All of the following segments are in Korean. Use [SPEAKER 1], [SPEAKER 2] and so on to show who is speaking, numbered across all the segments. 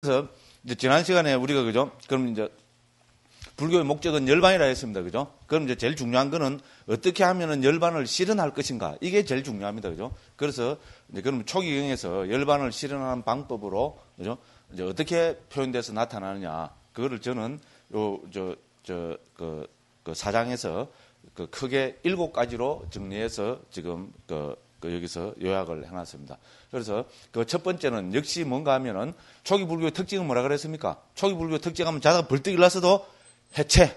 [SPEAKER 1] 그래서 이제 지난 시간에 우리가 그죠? 그럼 이제 불교의 목적은 열반이라 했습니다. 그죠? 그럼 이제 제일 중요한 거는 어떻게 하면은 열반을 실현할 것인가. 이게 제일 중요합니다. 그죠? 그래서 이제 그럼 초기경에서 열반을 실현하는 방법으로 그죠? 이제 어떻게 표현돼서 나타나느냐. 그거를 저는 그 사장에서 그 크게 7가지로 정리해서 지금 여기서 요약을 해놨습니다. 그래서 그 첫 번째는 역시 뭔가 하면은 초기 불교의 특징은 뭐라 그랬습니까? 초기 불교의 특징하면 자다가 벌떡 일어나서도 해체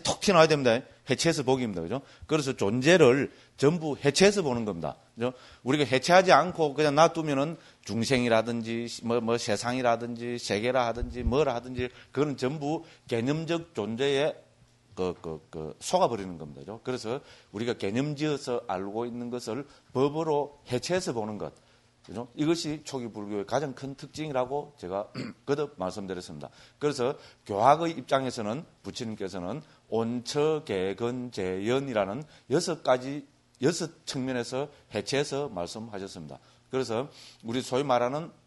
[SPEAKER 1] 톡 튀어나와야 됩니다. 해체해서 보기입니다. 그죠? 그래서 존재를 전부 해체해서 보는 겁니다. 그죠? 우리가 해체하지 않고 그냥 놔두면은 중생이라든지 뭐 세상이라든지 세계라 하든지 뭐라 하든지 그건 전부 개념적 존재에 속아버리는 겁니다. 그죠? 그래서 우리가 개념지어서 알고 있는 것을 법으로 해체해서 보는 것. 그죠? 이것이 초기 불교의 가장 큰 특징이라고 제가 거듭 말씀드렸습니다. 그래서 교학의 입장에서는 부처님께서는 온처개근재연이라는 6 측면에서 해체해서 말씀하셨습니다. 그래서 우리 소위 말하는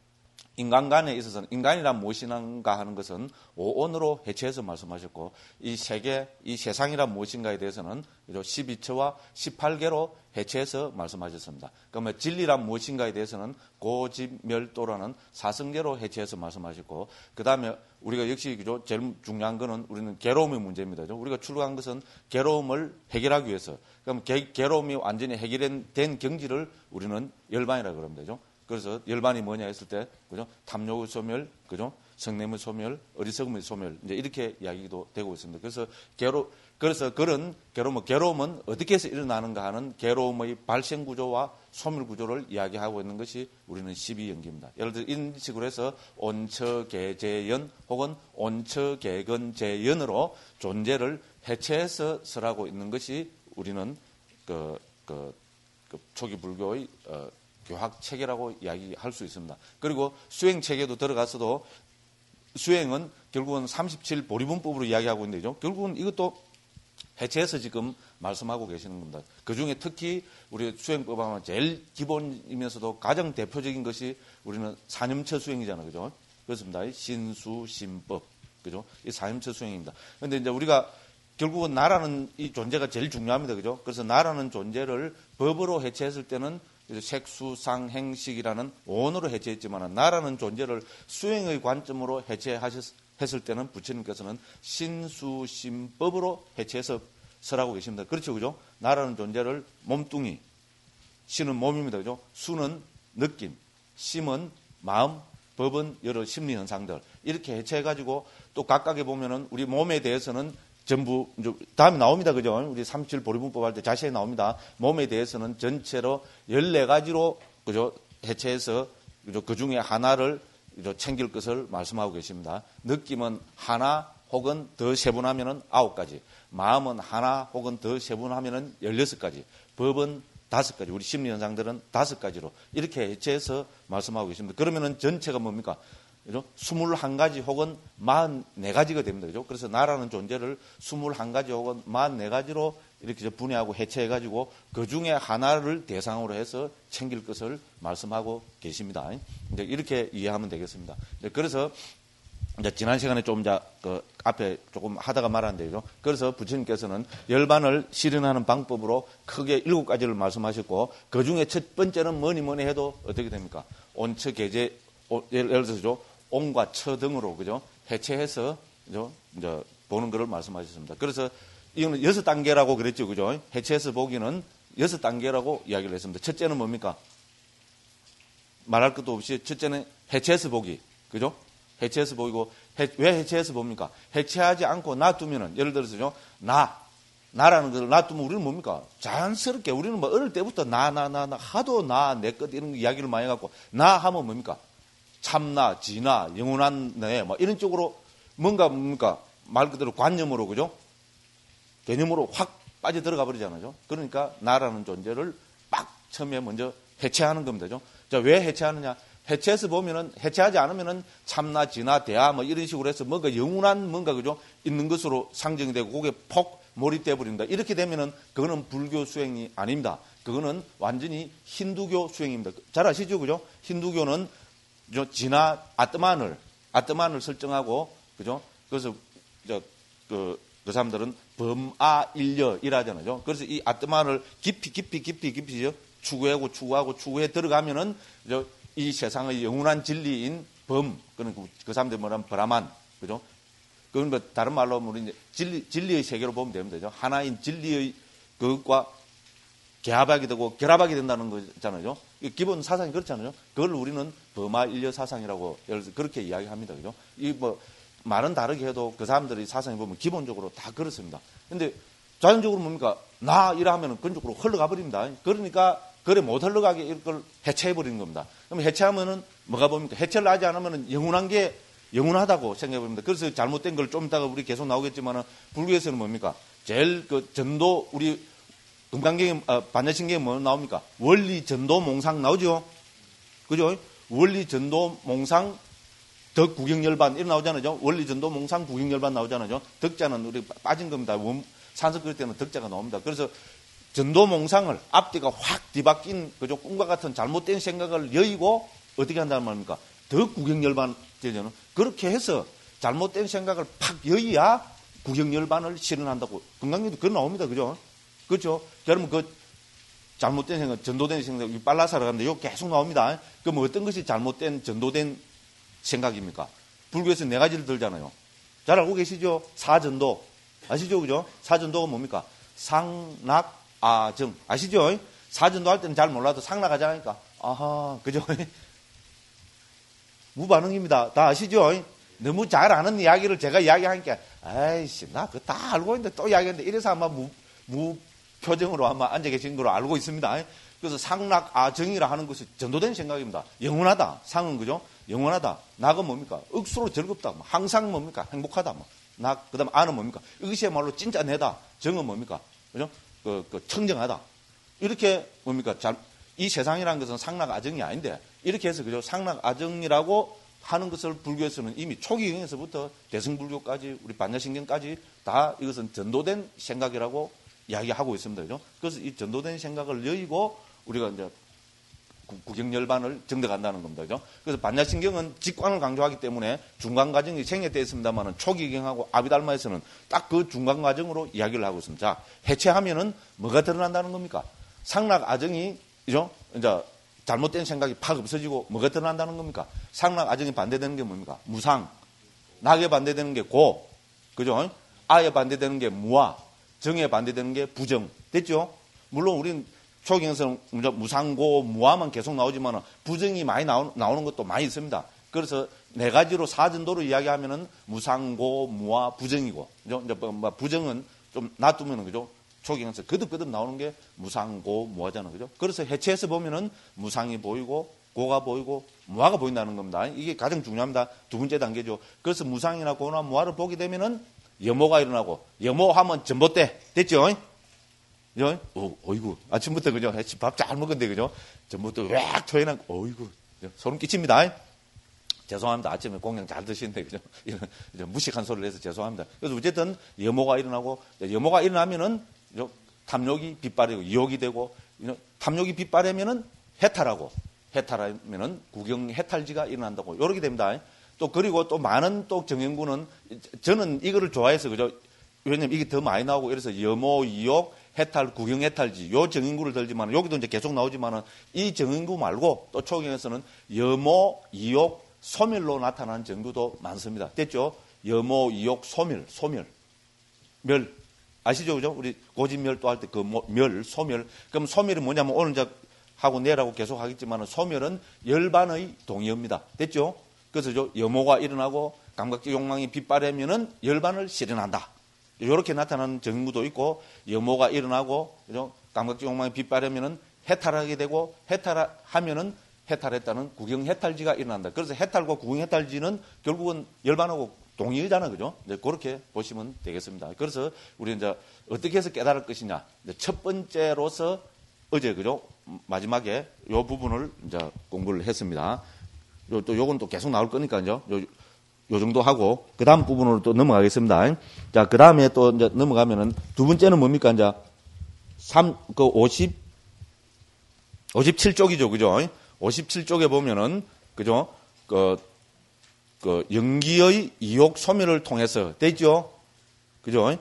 [SPEAKER 1] 인간관에 있어서는 인간이란 무엇인가 하는 것은 오온으로 해체해서 말씀하셨고 이 세계, 이 세상이란 무엇인가에 대해서는 12처와 18개로 해체해서 말씀하셨습니다. 그러면 진리란 무엇인가에 대해서는 고집멸도라는 4성계로 해체해서 말씀하셨고 그 다음에 우리가 역시 그죠? 제일 중요한 거는 우리는 괴로움의 문제입니다. 우리가 출국한 것은 괴로움을 해결하기 위해서 그럼 괴로움이 완전히 해결된 경지를 우리는 열반이라고 그럽니다. 그죠? 그래서 열반이 뭐냐 했을 때, 그죠? 탐욕의 소멸, 그죠? 성냄의 소멸, 어리석음의 소멸, 이제 이렇게 이야기도 되고 있습니다. 그래서 그런 괴로움은 어떻게 해서 일어나는가 하는 괴로움의 발생 구조와 소멸 구조를 이야기하고 있는 것이 우리는 12연기입니다. 예를 들어 이런 식으로 해서 온처개재연 혹은 온처개근재연으로 존재를 해체해서 설하고 있는 것이 우리는 초기 불교의 교학 체계라고 이야기할 수 있습니다. 그리고 수행 체계도 들어가서도 수행은 결국은 37 보리분법으로 이야기하고 있는데 결국은 이것도 해체해서 지금 말씀하고 계시는 겁니다. 그 중에 특히 우리 수행법 하면 제일 기본이면서도 가장 대표적인 것이 우리는 사념처 수행이잖아요. 그죠? 그렇습니다. 신수, 신법. 그죠? 이 사념처 수행입니다. 그런데 이제 우리가 결국은 나라는 이 존재가 제일 중요합니다. 그죠? 그래서 나라는 존재를 법으로 해체했을 때는 색수상행식이라는 오온으로 해체했지만 나라는 존재를 수행의 관점으로 해체했을 때는 부처님께서는 신수신법으로 해체해서 설하고 계십니다. 그렇죠, 그죠? 나라는 존재를 몸뚱이, 신은 몸입니다, 그죠? 수는 느낌, 심은 마음, 법은 여러 심리 현상들 이렇게 해체해가지고 또 각각에 보면은 우리 몸에 대해서는 전부 다음에 나옵니다. 그죠? 우리 37 보리분법 할 때 자세히 나옵니다. 몸에 대해서는 전체로 14가지로 그죠? 해체해서 그죠? 그 중에 하나를 그죠? 챙길 것을 말씀하고 계십니다. 느낌은 하나 혹은 더 세분하면은 9가지. 마음은 하나 혹은 더 세분하면은 16가지. 법은 5가지. 우리 심리 현상들은 5가지로 이렇게 해체해서 말씀하고 계십니다. 그러면은 전체가 뭡니까? 그죠? 21가지 혹은 44가지가 됩니다. 그죠? 그래서 나라는 존재를 21가지 혹은 44가지로 이렇게 분해하고 해체해가지고 그 중에 하나를 대상으로 해서 챙길 것을 말씀하고 계십니다. 이제 이렇게 이해하면 되겠습니다. 그래서 이제 지난 시간에 좀 앞에 조금 하다가 말았는데요. 그래서 부처님께서는 열반을 실현하는 방법으로 크게 7가지를 말씀하셨고 그 중에 첫 번째는 뭐니 해도 어떻게 됩니까? 온처개재, 예를 들어서 온과 처 등으로 그죠? 해체해서 그죠? 이제 보는 것을 말씀하셨습니다. 그래서 이거는 6단계라고 그랬죠, 그죠? 해체해서 보기는 6단계라고 이야기를 했습니다. 첫째는 뭡니까? 말할 것도 없이 첫째는 해체해서 보기, 그죠? 해체해서 보이고 왜 해체해서 봅니까? 해체하지 않고 놔두면은 예를 들어서죠, 나라는 걸 놔두면 우리는 뭡니까? 자연스럽게 우리는 뭐 어릴 때부터 나 하도 내 것 이런 이야기를 많이 해갖고 나 하면 뭡니까? 참나, 지나, 영원한 내, 뭐 이런 쪽으로 뭡니까? 말 그대로 관념으로, 그죠? 개념으로 확 빠져들어가 버리잖아요. 그러니까 나라는 존재를 막 처음에 먼저 해체하는 겁니다. 그죠? 자, 왜 해체하느냐? 해체해서 보면은, 해체하지 않으면은 참나, 지나, 대하, 뭐 이런 식으로 해서 뭔가 영원한 뭔가, 그죠? 있는 것으로 상정이 되고, 그게 폭 몰입되어 버립니다. 이렇게 되면은 그거는 불교 수행이 아닙니다. 그거는 완전히 힌두교 수행입니다. 잘 아시죠? 그죠? 힌두교는 진화 아트만을 아뜨만을 설정하고, 그죠? 그래서, 그 사람들은 범아일려 이라잖아요. 그래서 이 아뜨만을 깊이 추구해 들어가면은, 이 세상의 영원한 진리인 범, 그 사람들이 뭐라면 브라만, 그죠? 그건 뭐 다른 말로 우리 이제 진리의 세계로 보면 되면 되죠. 하나인 진리의 그것과 개합하게 되고 결합하게 된다는 거잖아요. 기본 사상이 그렇잖아요. 그걸 우리는 범아일려 사상이라고 그렇게 이야기합니다. 그죠? 이 뭐 말은 다르게 해도 그 사람들의 사상에 보면 기본적으로 다 그렇습니다. 근데 자연적으로 뭡니까? 나 이라 하면은 그쪽으로 흘러가 버립니다. 그러니까 그래 못 흘러가게 이걸 해체해 버리는 겁니다. 그럼 해체하면은 뭐가 봅니까? 해체를 하지 않으면은 영원한 게 영원하다고 생각해 봅니다. 그래서 잘못된 걸 좀 이따가 우리 계속 나오겠지만은 불교에서는 뭡니까? 제일 그 전도 우리 금강경에 반야신경에 뭐 나옵니까? 원리 전도 몽상 나오죠. 그죠? 원리 전도 몽상 덕 구경열반 이런 나오잖아요. 원리 전도 몽상 구경열반 나오잖아요. 덕자는 우리 빠진 겁니다. 산석 그릴 때는 덕자가 나옵니다. 그래서 전도 몽상을 앞뒤가 확 뒤바뀐 그죠? 꿈과 같은 잘못된 생각을 여의고 어떻게 한다는 말입니까? 덕 구경열반 되잖아요. 그렇게 해서 잘못된 생각을 팍 여의야 구경열반을 실현한다고. 금강경도 그런 나옵니다. 그죠? 그렇죠? 여러분 그 잘못된 생각, 전도된 생각, 빨라서 가는데 이거 계속 나옵니다. 그럼 어떤 것이 잘못된 전도된 생각입니까? 불교에서 4가지를 들잖아요. 잘 알고 계시죠? 사전도. 아시죠? 그죠? 사전도가 뭡니까? 상락아정. 아시죠? 사전도 할 때는 잘 몰라도 상락아정 하니까. 아하, 그죠? 무반응입니다. 다 아시죠? 너무 잘 아는 이야기를 제가 이야기하니까, 아이씨, 나 그거 다 알고 있는데 또 이야기하는데 이래서 아마 무표정으로 아마 앉아 계신 걸로 알고 있습니다. 그래서 상락아정이라 하는 것이 전도된 생각입니다. 영원하다. 상은 그죠? 영원하다. 낙은 뭡니까? 억수로 즐겁다. 항상 뭡니까? 행복하다. 낙, 그 다음 아는 뭡니까? 이것이야말로 진짜 내다. 정은 뭡니까? 그죠? 청정하다. 이렇게 뭡니까? 이 세상이라는 것은 상락아정이 아닌데, 이렇게 해서 그죠? 상락아정이라고 하는 것을 불교에서는 이미 초기경에서부터 대승불교까지, 우리 반야신경까지 다 이것은 전도된 생각이라고 이야기하고 있습니다. 그죠? 그래서 이 전도된 생각을 여의고 우리가 이제 구경열반을 정득한다는 겁니다. 그죠? 그래서 반야신경은 직관을 강조하기 때문에 중간 과정이 생략되어 있습니다만 초기경하고 아비달마에서는 딱 그 중간 과정으로 이야기를 하고 있습니다. 자, 해체하면은 뭐가 드러난다는 겁니까? 상락아정이, 그죠? 이제 잘못된 생각이 팍 없어지고 뭐가 드러난다는 겁니까? 상락아정이 반대되는 게 뭡니까? 무상. 낙에 반대되는 게 고. 그죠? 아에 반대되는 게 무아. 정에 반대되는 게 부정. 됐죠? 물론 우리는 초경에서는 무상고, 무아만 계속 나오지만 부정이 많이 나오는 것도 많이 있습니다. 그래서 4가지로 사전도로 이야기하면은 무상고, 무아, 부정이고. 그죠? 이제 부정은 좀 놔두면은, 그죠? 초경에서 거듭거듭 나오는 게 무상고, 무아잖아요. 그죠? 그래서 해체해서 보면은 무상이 보이고, 고가 보이고, 무아가 보인다는 겁니다. 이게 가장 중요합니다. 2번째 단계죠. 그래서 무상이나 고나 무아를 보게 되면은 염호가 일어나고, 염호하면 전봇대. 됐죠? 어이구. 아침부터, 그죠? 밥 잘 먹었는데, 그죠? 전봇대 웩 토해난, 어이구. 소름 끼칩니다. 죄송합니다. 아침에 공양 잘 드시는데, 그죠? 이런 무식한 소리를 해서 죄송합니다. 그래서 어쨌든 염호가 일어나고, 염호가 일어나면은, 탐욕이 빗발이고, 유혹이 되고, 탐욕이 빗발하면은 해탈하고, 해탈하면은 구경 해탈지가 일어난다고, 이렇게 됩니다. 또 그리고 또 많은 또 정연구는 저는 이거를 좋아해서 그죠. 왜냐면 이게 더 많이 나오고 이래서 염호, 이욕, 해탈, 구경 해탈지 요 정연구를 들지만 여기도 이제 계속 나오지만은 이 정연구 말고 또 초경에서는 염호, 이욕, 소멸로 나타나는 정구도 많습니다. 됐죠? 염호, 이욕, 소멸, 멸 아시죠, 그죠? 우리 고진멸도 할 때 그 멸, 소멸. 그럼 소멸이 뭐냐면 오늘 이제 하고 내라고 계속 하겠지만은 소멸은 열반의 동의어입니다. 됐죠? 그래서 염호가 일어나고 감각적 욕망이 빗발하면은 열반을 실현한다. 이렇게 나타나는 정구도 있고 염호가 일어나고 그죠? 감각적 욕망이 빗발하면은 해탈하게 되고 해탈하면은 해탈했다는 구경해탈지가 일어난다. 그래서 해탈과 구경해탈지는 결국은 열반하고 동의잖아, 그죠? 이제 그렇게 보시면 되겠습니다. 그래서 우리 이제 어떻게 해서 깨달을 것이냐? 이제 첫 번째로서 어제 그죠? 마지막에 이 부분을 이제 공부를 했습니다. 또 요건 또 계속 나올 거니까요. 요 정도 하고 그 다음 부분으로 또 넘어가겠습니다. 자, 그 다음에 또 이제 넘어가면은 두 번째는 뭡니까? 이제 57쪽이죠, 그죠? 57쪽에 보면은 그죠? 그 연기의 이욕 소멸을 통해서 되죠. 그죠?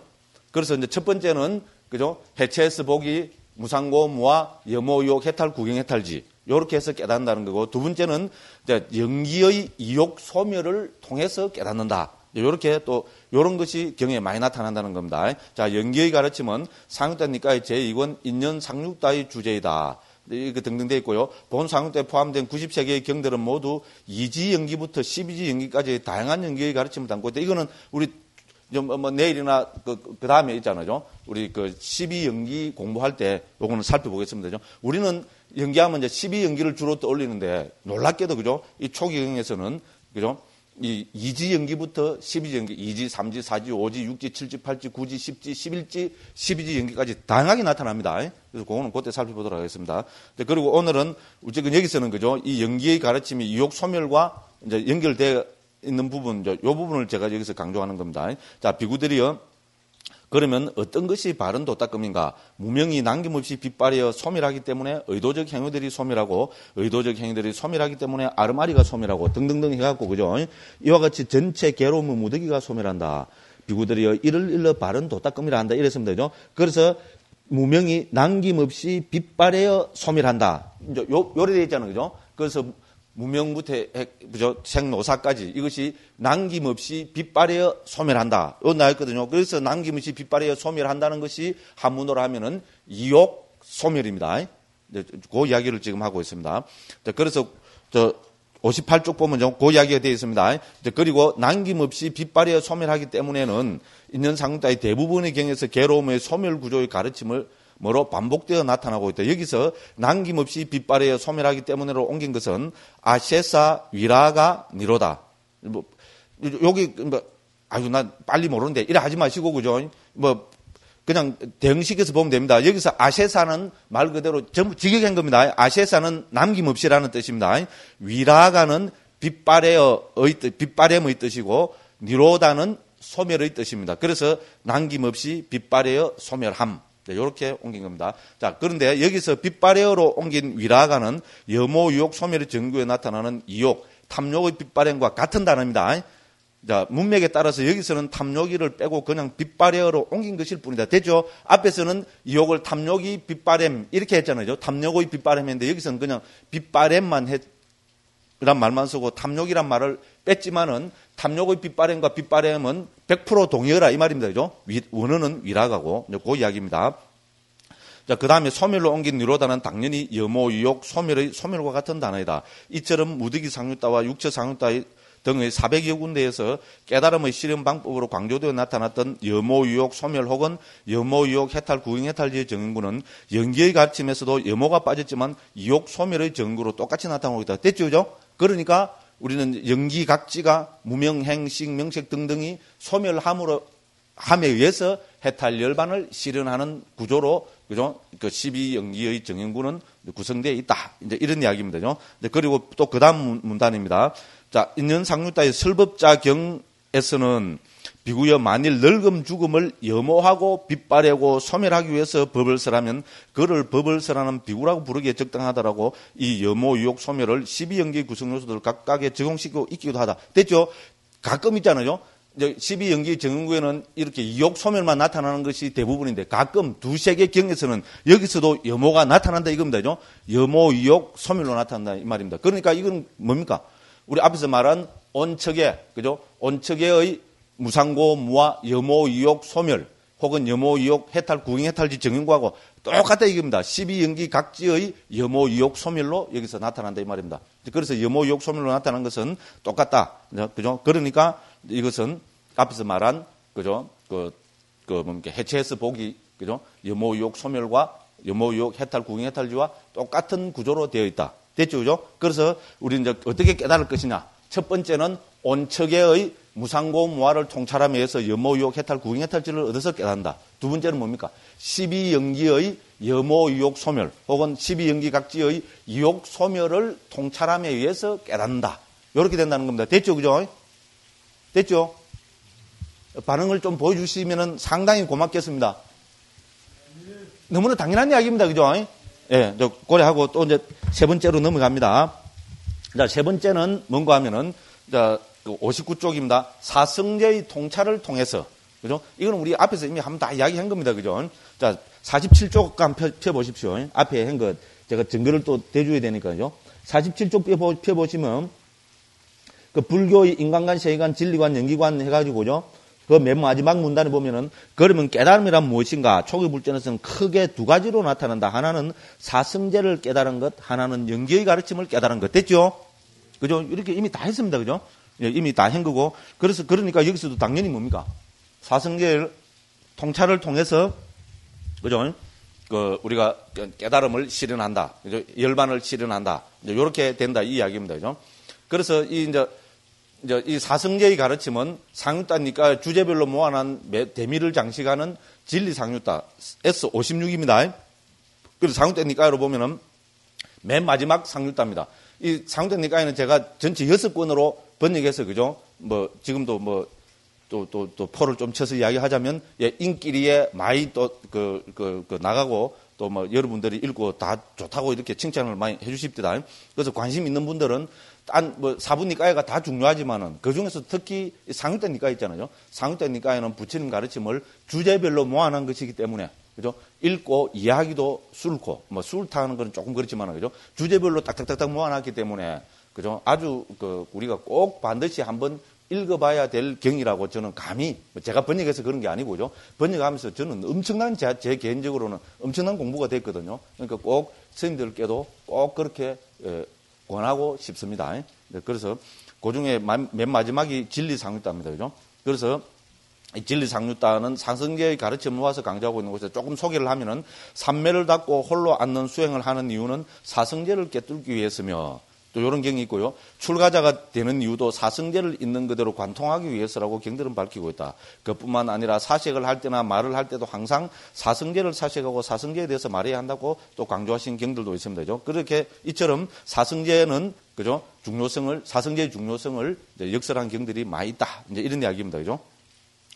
[SPEAKER 1] 그래서 이제 첫 번째는 그죠? 해체해서 보기, 무상고, 무아, 염호, 유혹, 해탈, 구경, 해탈지. 요렇게 해서 깨닫는다는 거고, 두 번째는 이제 연기의 이욕 소멸을 통해서 깨닫는다. 요렇게 또 요런 것이 경에 많이 나타난다는 겁니다. 자, 연기의 가르침은 상육다니까의 제2권 인연 상육다의 주제이다. 이거 등등 되어 있고요. 본 상육다에 포함된 90세 개의 경들은 모두 2지 연기부터 12지 연기까지 다양한 연기의 가르침을 담고 있다. 이거는 우리 뭐 내일이나 그 다음에 있잖아요. 우리 그 12연기 공부할 때 요거는 살펴보겠습니다. 우리는 연기하면 이제 12연기를 주로 떠올리는데 놀랍게도 그죠? 이 초기경에서는 그죠? 이 2지 연기부터 12지 연기, 2지, 3지, 4지, 5지, 6지, 7지, 8지, 9지, 10지, 11지, 12지 연기까지 다양하게 나타납니다. 그래서 그거는 그때 살펴보도록 하겠습니다. 그리고 오늘은 어쨌든 여기서는 그죠? 이 연기의 가르침이 이욕 소멸과 이제 연결되어 있는 부분, 이 부분을 제가 여기서 강조하는 겁니다. 자, 비구들이요. 그러면 어떤 것이 바른 도닦음인가? 무명이 남김없이 빗발하여 소멸하기 때문에 의도적 행위들이 소멸하고, 의도적 행위들이 소멸하기 때문에 아르마리가 소멸하고 등등등 해갖고 그죠? 이와 같이 전체 괴로움의 무더기가 소멸한다. 비구들이여 이를 일러 바른 도닦음이라 한다. 이랬습니다. 그죠? 그래서 무명이 남김없이 빗발하여 소멸한다. 이제 요래 되어 있잖아요. 그죠? 그래서 무명부터 그죠? 생노사까지 이것이 남김없이 빗발하여 소멸한다. 요 나왔거든요. 그래서 남김없이 빗발하여 소멸한다는 것이 한문어로 하면은 이욕 소멸입니다. 그 이야기를 지금 하고 있습니다. 그래서 58쪽 보면 그 이야기가 되어 있습니다. 그리고 남김없이 빗발하여 소멸하기 때문에는 있는 상따의 대부분의 경에서 괴로움의 소멸 구조의 가르침을 뭐로 반복되어 나타나고 있다. 여기서 남김없이 빗발하여 소멸하기 때문에로 옮긴 것은 아셰사, 위라가, 니로다. 뭐 여기 뭐 아유 나 빨리 모르는데 이래 하지 마시고 그죠? 뭐 그냥 대응식에서 보면 됩니다. 여기서 아셰사는 말 그대로 전부 직역한 겁니다. 아셰사는 남김없이라는 뜻입니다. 위라가는 빗발함의 뜻이고 니로다는 소멸의 뜻입니다. 그래서 남김없이 빗발하여 소멸함. 이렇게 옮긴 겁니다. 자, 그런데 여기서 빗발해어로 옮긴 위라가는 염호, 유혹, 소멸의 정규에 나타나는 이욕, 탐욕의 빗발행과 같은 단어입니다. 자, 문맥에 따라서 여기서는 탐욕이를 빼고 그냥 빗발해어로 옮긴 것일 뿐이다. 됐죠? 앞에서는 이욕을 탐욕이 빗발햄 이렇게 했잖아요. 탐욕의 빗발햄 했는데 여기서는 그냥 빗발햄만 란 말만 쓰고 탐욕이란 말을 뺐지만은 탐욕의 빗발햄과 빗발햄은 100% 동의어라 이 말입니다. 그죠? 원어는 위라가고 그 이야기입니다. 자, 그 다음에 소멸로 옮긴 니로다는 당연히 염호, 유욕, 소멸의 소멸과 같은 단어이다. 이처럼 무득이 상유따와 육체 상유따 등의 400여 군데에서 깨달음의 실현 방법으로 강조되어 나타났던 염호, 유욕, 소멸 혹은 염호, 유욕, 해탈, 구경, 해탈지의 정인구는 연기의 가르침에서도 염호가 빠졌지만 유욕, 소멸의 정구로 똑같이 나타나고 있다. 됐죠? 그죠? 그러니까 우리는 연기 각지가 무명, 행식, 명색 등등이 소멸함에 의해서 해탈 열반을 실현하는 구조로 그죠? 그 12연기의 정인구는 구성되어 있다. 이제 이런 이야기입니다. 그죠? 그리고 또 그 다음 문단입니다. 자, 인연 상류따의 설법자경에서는 비구여 만일 늙음 죽음을 염호하고 빗발하고 소멸하기 위해서 법을 쓰라면 그를 법을 쓰라는 비구라고 부르기에 적당하다라고 이 염호, 유욕, 소멸을 12연기 구성 요소들 각각에 적용시키고 있기도 하다. 됐죠? 가끔 있잖아요. 12연기 정인구에는 이렇게 이욕, 소멸만 나타나는 것이 대부분인데 가끔 두세 개 경에서는 여기서도 염호가 나타난다 이겁니다. 그죠? 염호, 유욕, 소멸로 나타난다 이 말입니다. 그러니까 이건 뭡니까? 우리 앞에서 말한 온척의, 그죠? 온척의 무상고, 무아, 염호, 유욕, 소멸, 혹은 염호, 유욕, 해탈, 구경, 해탈지 정인구하고 똑같다 이겁니다. 12연기 각지의 염호, 유욕, 소멸로 여기서 나타난다 이 말입니다. 그래서 염호, 유욕, 소멸로 나타난 것은 똑같다. 그죠? 그러니까 이것은 앞에서 말한, 그죠? 뭡니까? 해체해서 보기, 그죠? 염호, 유욕, 소멸과 염호, 유욕, 해탈, 구경, 해탈지와 똑같은 구조로 되어 있다. 됐죠? 그죠? 그래서 우리는 이제 어떻게 깨달을 것이냐. 첫 번째는 온척의 무상고, 무아를 통찰함에 의해서 염호, 유욕, 해탈, 구경, 해탈지를 얻어서 깨닫는다. 두 번째는 뭡니까? 12연기의 염호, 유욕, 소멸 혹은 12연기 각지의 유욕, 소멸을 통찰함에 의해서 깨닫는다. 이렇게 된다는 겁니다. 됐죠? 그죠? 됐죠? 반응을 좀 보여주시면 상당히 고맙겠습니다. 너무나 당연한 이야기입니다. 그죠? 예, 고려하고 또 이제 세 번째로 넘어갑니다. 자, 세 번째는 뭔가 하면은, 자, 59쪽입니다. 사성제의 통찰을 통해서. 그죠? 이거는 우리 앞에서 이미 한번 다 이야기한 겁니다. 그죠? 자, 47쪽 한번 펴보십시오. 앞에 한 것, 제가 증거를 또 대줘야 되니까요. 47쪽 펴보시면, 그 불교의 인간관, 세계관, 진리관, 연기관 해가지고죠. 그 맨 마지막 문단에 보면은, 그러면 깨달음이란 무엇인가? 초기 불전에서는 크게 두 가지로 나타난다. 하나는 사성제를 깨달은 것, 하나는 연기의 가르침을 깨달은 것. 됐죠? 그죠? 이렇게 이미 다 했습니다. 그죠? 예, 이미 다 한 거고. 그러니까 여기서도 당연히 뭡니까? 사성제를 통찰을 통해서, 그죠? 우리가 깨달음을 실현한다. 그죠? 열반을 실현한다. 이제 요렇게 된다. 이 이야기입니다. 그죠? 그래서 이제 이 사성제의 가르침은 상유따니까 주제별로 모아놓은 대미를 장식하는 진리상유따 S56입니다. 그래서 상유따니까로 보면은 맨 마지막 상유따입니다. 이 상유따니까는 제가 전체 6권으로 번역해서, 그죠? 지금도 또 포를 좀 쳐서 이야기하자면, 예, 인기리에 많이 또 나가고, 또 여러분들이 읽고 다 좋다고 이렇게 칭찬을 많이 해주십니다. 그래서 관심 있는 분들은 사부니까이가 다 중요하지만은 그 중에서 특히 상유따니까 있잖아요. 상유따니까에는 부처님 가르침을 주제별로 모아놓은 것이기 때문에, 그죠? 읽고 이해하기도 수월고, 수월타는 건 조금 그렇지만, 그죠? 주제별로 딱딱딱딱 모아놨기 때문에, 그죠? 아주 우리가 꼭 반드시 한번 읽어봐야 될 경이라고 저는 감히, 제가 번역해서 그런 게 아니고요. 번역하면서 저는 엄청난, 제 개인적으로는 엄청난 공부가 됐거든요. 그러니까 꼭 스님들께도 꼭 그렇게 권하고 싶습니다. 그래서 그 중에 맨 마지막이 진리상유따입니다. 그죠? 그래서 이 진리상유따는 사성제의 가르침을 모아서 강조하고 있는 곳에서 조금 소개를 하면은, 삼매를 닫고 홀로 앉는 수행을 하는 이유는 사성제를 깨뚫기 위해서며, 또 이런 경이 있고요. 출가자가 되는 이유도 사성제를 있는 그대로 관통하기 위해서라고 경들은 밝히고 있다. 그뿐만 아니라 사색을 할 때나 말을 할 때도 항상 사성제를 사색하고 사성제에 대해서 말해야 한다고 또 강조하신 경들도 있습니다. 그죠? 그렇게 이처럼 사성제는, 그죠? 사성제의 중요성을 역설한 경들이 많이 있다. 이제 이런 이야기입니다. 그죠?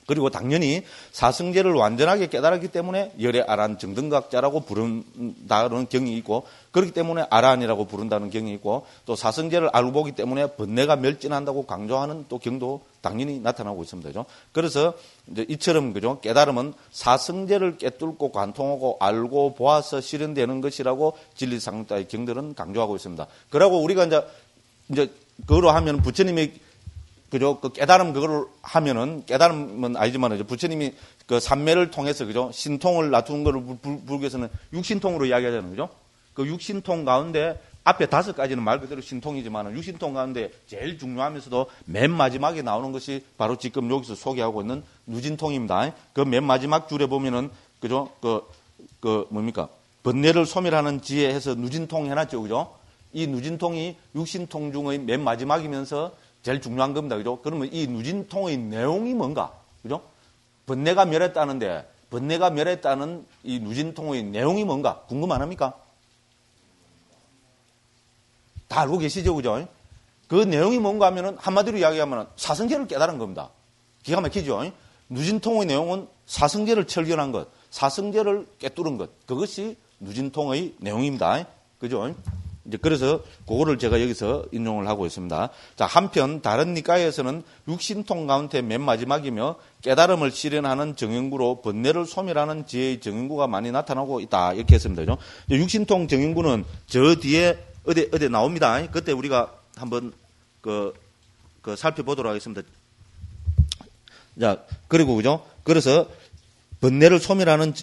[SPEAKER 1] 그리고 당연히 사성제를 완전하게 깨달았기 때문에 열의 아란 정등각자라고 부른다는 경이 있고, 그렇기 때문에 아란이라고 부른다는 경이 있고, 또 사성제를 알고 보기 때문에 번뇌가 멸진한다고 강조하는 또 경도 당연히 나타나고 있습니다. 그죠? 그래서 이제 이처럼, 그죠? 깨달음은 사성제를 깨뚫고 관통하고 알고 보아서 실현되는 것이라고 진리상유따의 경들은 강조하고 있습니다. 그러고 우리가 이제 그거로 하면 부처님이, 그죠? 깨달음 그거를 하면은, 깨달음은 아니지만, 부처님이 그 삼매를 통해서, 그죠? 신통을 놔둔 거를 불교에서는 육신통으로 이야기하잖아요. 그죠? 그 육신통 가운데 앞에 5가지는 말 그대로 신통이지만, 육신통 가운데 제일 중요하면서도 맨 마지막에 나오는 것이 바로 지금 여기서 소개하고 있는 누진통입니다. 그 맨 마지막 줄에 보면은, 그죠? 뭡니까? 번뇌를 소멸하는 지혜 해서 누진통 해놨죠. 그죠? 이 누진통이 육신통 중의 맨 마지막이면서 제일 중요한 겁니다. 그죠? 그러면 이 누진통의 내용이 뭔가? 그죠? 번뇌가 멸했다는데, 번뇌가 멸했다는 이 누진통의 내용이 뭔가? 궁금 안 합니까? 다 알고 계시죠? 그죠? 그 내용이 뭔가 하면은, 한마디로 이야기하면 사성제를 깨달은 겁니다. 기가 막히죠? 누진통의 내용은 사성제를 철견한 것, 사성제를 깨뚫은 것, 그것이 누진통의 내용입니다. 그죠? 이제 그래서 그거를 제가 여기서 인용을 하고 있습니다. 자, 한편 다른 니까에서는 육신통 가운데 맨 마지막이며 깨달음을 실현하는 정연구로 번뇌를 소멸하는 지혜의 정연구가 많이 나타나고 있다. 이렇게 했습니다. 육신통 정연구는 저 뒤에 어디 나옵니다. 그때 우리가 한번 살펴보도록 하겠습니다. 자, 그리고 그죠? 그래서 번뇌를 소멸하는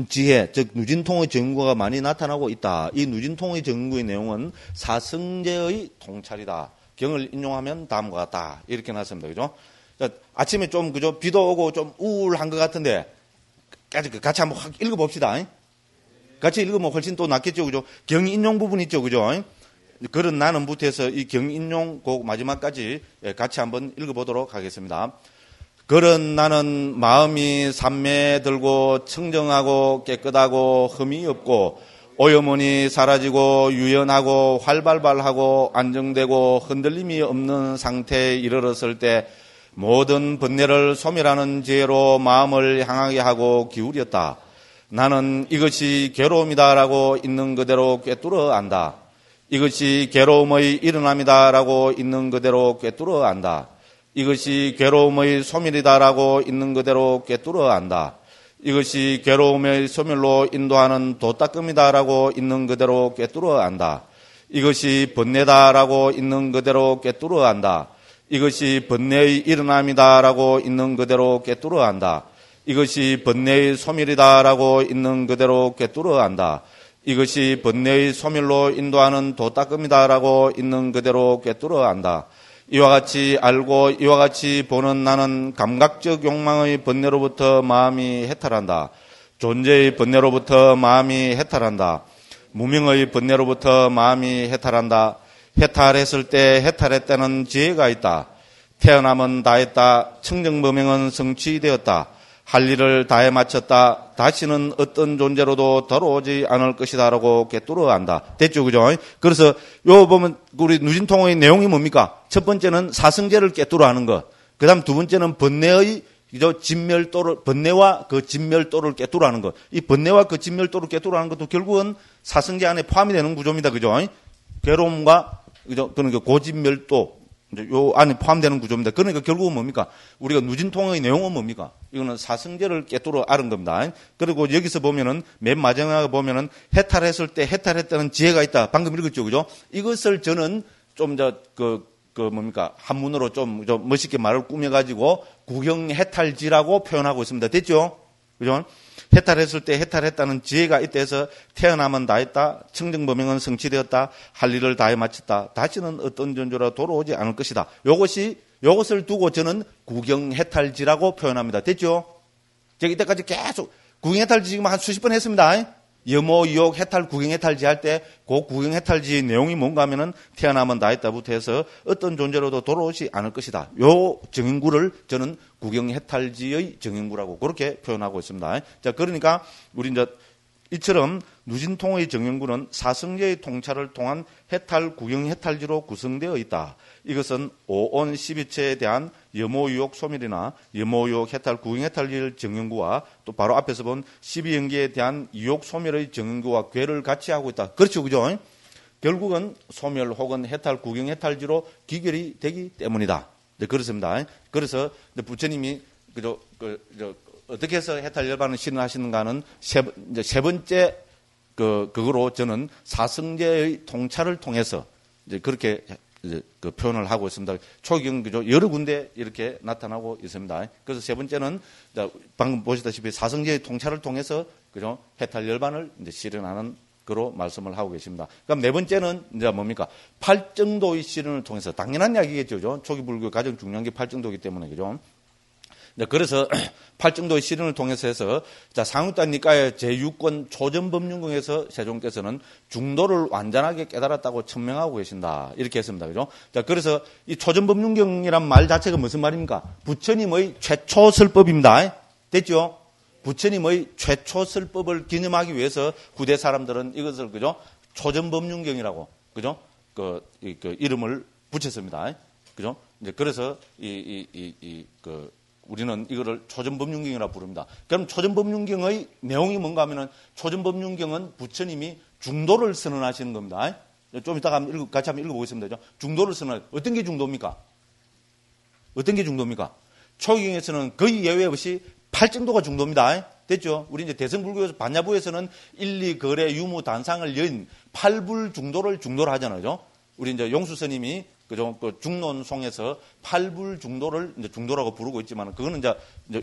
[SPEAKER 1] 지혜, 즉 누진통의 정구가 많이 나타나고 있다. 이 누진통의 정구의 내용은 사성제의 통찰이다. 경을 인용하면 다음과 같다. 이렇게 나왔습니다. 그죠? 자, 아침에 좀, 그죠? 비도 오고 좀 우울한 것 같은데, 같이 한번 확 읽어봅시다. 같이 읽으면 훨씬 또 낫겠죠. 그죠? 경 인용 부분 있죠. 그죠? 그런 나는부터 해서 이 경 인용 그 마지막까지 같이 한번 읽어보도록 하겠습니다. 그런 나는 마음이 삼매에 들고 청정하고 깨끗하고 흠이 없고 오염원이 사라지고 유연하고 활발발하고 안정되고 흔들림이 없는 상태에 이르렀을 때 모든 번뇌를 소멸하는 지혜로 마음을 향하게 하고 기울였다. 나는 이것이 괴로움이다라고 있는 그대로 꿰뚫어 안다. 이것이 괴로움의 일어남이다라고 있는 그대로 꿰뚫어 안다. 이것이 괴로움의 소멸이다라고 있는 그대로 꿰뚫어 안다. 이것이 괴로움의 소멸로 인도하는 도닦음이다라고 있는 그대로 꿰뚫어 안다. 이것이 번뇌다라고 있는 그대로 꿰뚫어 안다. 이것이 번뇌의 일어남이다라고 있는 그대로 꿰뚫어 안다. 이것이 번뇌의 소멸이다라고 있는 그대로 꿰뚫어 안다. 이것이 번뇌의 소멸로 인도하는 도닦음이다라고 있는 그대로 꿰뚫어 안다. 이와 같이 알고 이와 같이 보는 나는 감각적 욕망의 번뇌로부터 마음이 해탈한다. 존재의 번뇌로부터 마음이 해탈한다. 무명의 번뇌로부터 마음이 해탈한다. 해탈했을 때 해탈했다는 지혜가 있다. 태어남은 다했다. 청정범행은 성취되었다. 할 일을 다해 마쳤다. 다시는 어떤 존재로도 돌아오지 않을 것이다라고 꿰뚫어 안다. 됐죠, 그죠? 그래서 요 보면 우리 누진통의 내용이 뭡니까? 첫 번째는 사성제를 꿰뚫어 하는 것. 그다음 두 번째는 번뇌의 진멸도를 번뇌와 그 진멸도를 꿰뚫어 하는 것. 이 번뇌와 그 진멸도를 꿰뚫어 하는 것도 결국은 사성제 안에 포함이 되는 구조입니다, 그죠? 괴로움과 그죠? 그러니까 고진멸도 요 안에 포함되는 구조입니다. 그러니까 결국은 뭡니까? 우리가 누진통의 내용은 뭡니까? 이거는 사성제를 꿰뚫어 앓은 겁니다. 그리고 여기서 보면은 맨 마지막에 보면은 해탈했을 때 해탈했다는 지혜가 있다. 방금 읽었죠, 그죠? 이것을 저는 좀 뭡니까? 한문으로 좀 멋있게 말을 꾸며가지고 구경해탈지라고 표현하고 있습니다. 됐죠? 그죠? 해탈했을 때 해탈했다는 지혜가 있다 해서 태어나면 다했다. 청정범행은 성취되었다. 할 일을 다해 마쳤다. 다시는 어떤 존재로 돌아오지 않을 것이다. 요것을 두고 저는 구경해탈지라고 표현합니다. 됐죠? 제가 이때까지 계속 구경해탈지 지금 한 수십 번 했습니다. 염호, 유혹, 해탈, 구경해탈지 할 때 그 구경해탈지의 내용이 뭔가 하면은 태어나면 다했다부터 해서 어떤 존재로도 돌아오지 않을 것이다. 요 정인구를 저는 구경해탈지의 정인구라고 그렇게 표현하고 있습니다. 자, 그러니까 우리 이제 이처럼 누진통의 정인구는 사성제의 통찰을 통한 해탈, 구경해탈지로 구성되어 있다. 이것은 오온 12체에 대한 염호유혹 소멸이나 염호유혹 해탈, 구경해탈지의 정인구와 또 바로 앞에서 본 12연기에 대한 유혹 소멸의 정인구와 괴를 같이 하고 있다. 그렇죠, 그죠? 결국은 소멸 혹은 해탈, 구경해탈지로 기결이 되기 때문이다. 네, 그렇습니다. 그래서 부처님이 어떻게 해서 해탈 열반을 실현하시는가는 세 번째 그거로 저는 사성제의 통찰을 통해서 이제 그렇게 그 표현을 하고 있습니다. 초기경 그죠? 여러 군데 이렇게 나타나고 있습니다. 그래서 세 번째는 방금 보시다시피 사성제의 통찰을 통해서 그죠? 해탈 열반을 이제 실현하는 그로 말씀을 하고 계십니다. 그럼 네 번째는 이제 뭡니까? 팔정도의 실현을 통해서 당연한 이야기겠죠, 그죠? 초기 불교 가장 중요한 게 팔정도이기 때문에 그죠? 그래서 팔정도의 실현을 통해서 해서 상육단 니까의 제6권 초전법륜경에서 세종께서는 중도를 완전하게 깨달았다고 천명하고 계신다. 이렇게 했습니다. 그죠? 자, 그래서 이 초전법륜경이란 말 자체가 무슨 말입니까? 부처님의 최초 설법입니다. 됐죠? 부처님의 최초 설법을 기념하기 위해서 후대 사람들은 이것을 그죠? 초전법륜경이라고 그죠? 그 이름을 붙였습니다. 그죠? 이제 그래서 우리는 이거를 초전법륜경이라고 부릅니다. 그럼 초전법륜경의 내용이 뭔가 하면은 초전법륜경은 부처님이 중도를 선언하시는 겁니다. 좀 이따가 같이 한번 읽어보겠습니다. 중도를 선언. 어떤 게 중도입니까? 어떤 게 중도입니까? 초기경에서는 거의 예외 없이 팔정도가 중도입니다. 됐죠? 우리 이제 대승불교에서 반야부에서는 일리, 거래, 유무, 단상을 연 팔불 중도를 중도를 하잖아요. 우리 이제 용수 스님이 그죠? 그 중론송에서 팔불 중도를 이제 중도라고 부르고 있지만 그거는 이제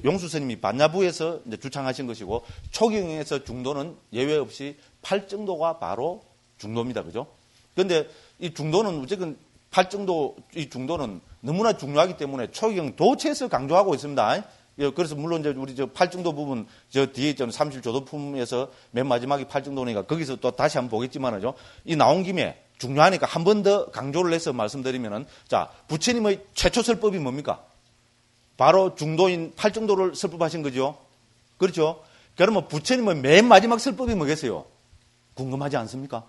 [SPEAKER 1] 용수 스님이 반야부에서 이제 주창하신 것이고 초기경에서 중도는 예외 없이 팔정도가 바로 중도입니다. 그죠? 그런데 이 중도는 어쨌든 팔정도 이 중도는 너무나 중요하기 때문에 초기경 도체에서 강조하고 있습니다. 그래서 물론 이제 우리 팔정도 부분 저 뒤에 있잖아요. 삼실조도품에서 맨 마지막이 팔정도니까 거기서 또 다시 한번 보겠지만은요. 이 나온 김에 중요하니까 한 번 더 강조를 해서 말씀드리면은 자, 부처님의 최초 설법이 뭡니까? 바로 중도인 팔정도를 설법하신 거죠. 그렇죠? 그러면 부처님의 맨 마지막 설법이 뭐겠어요? 궁금하지 않습니까?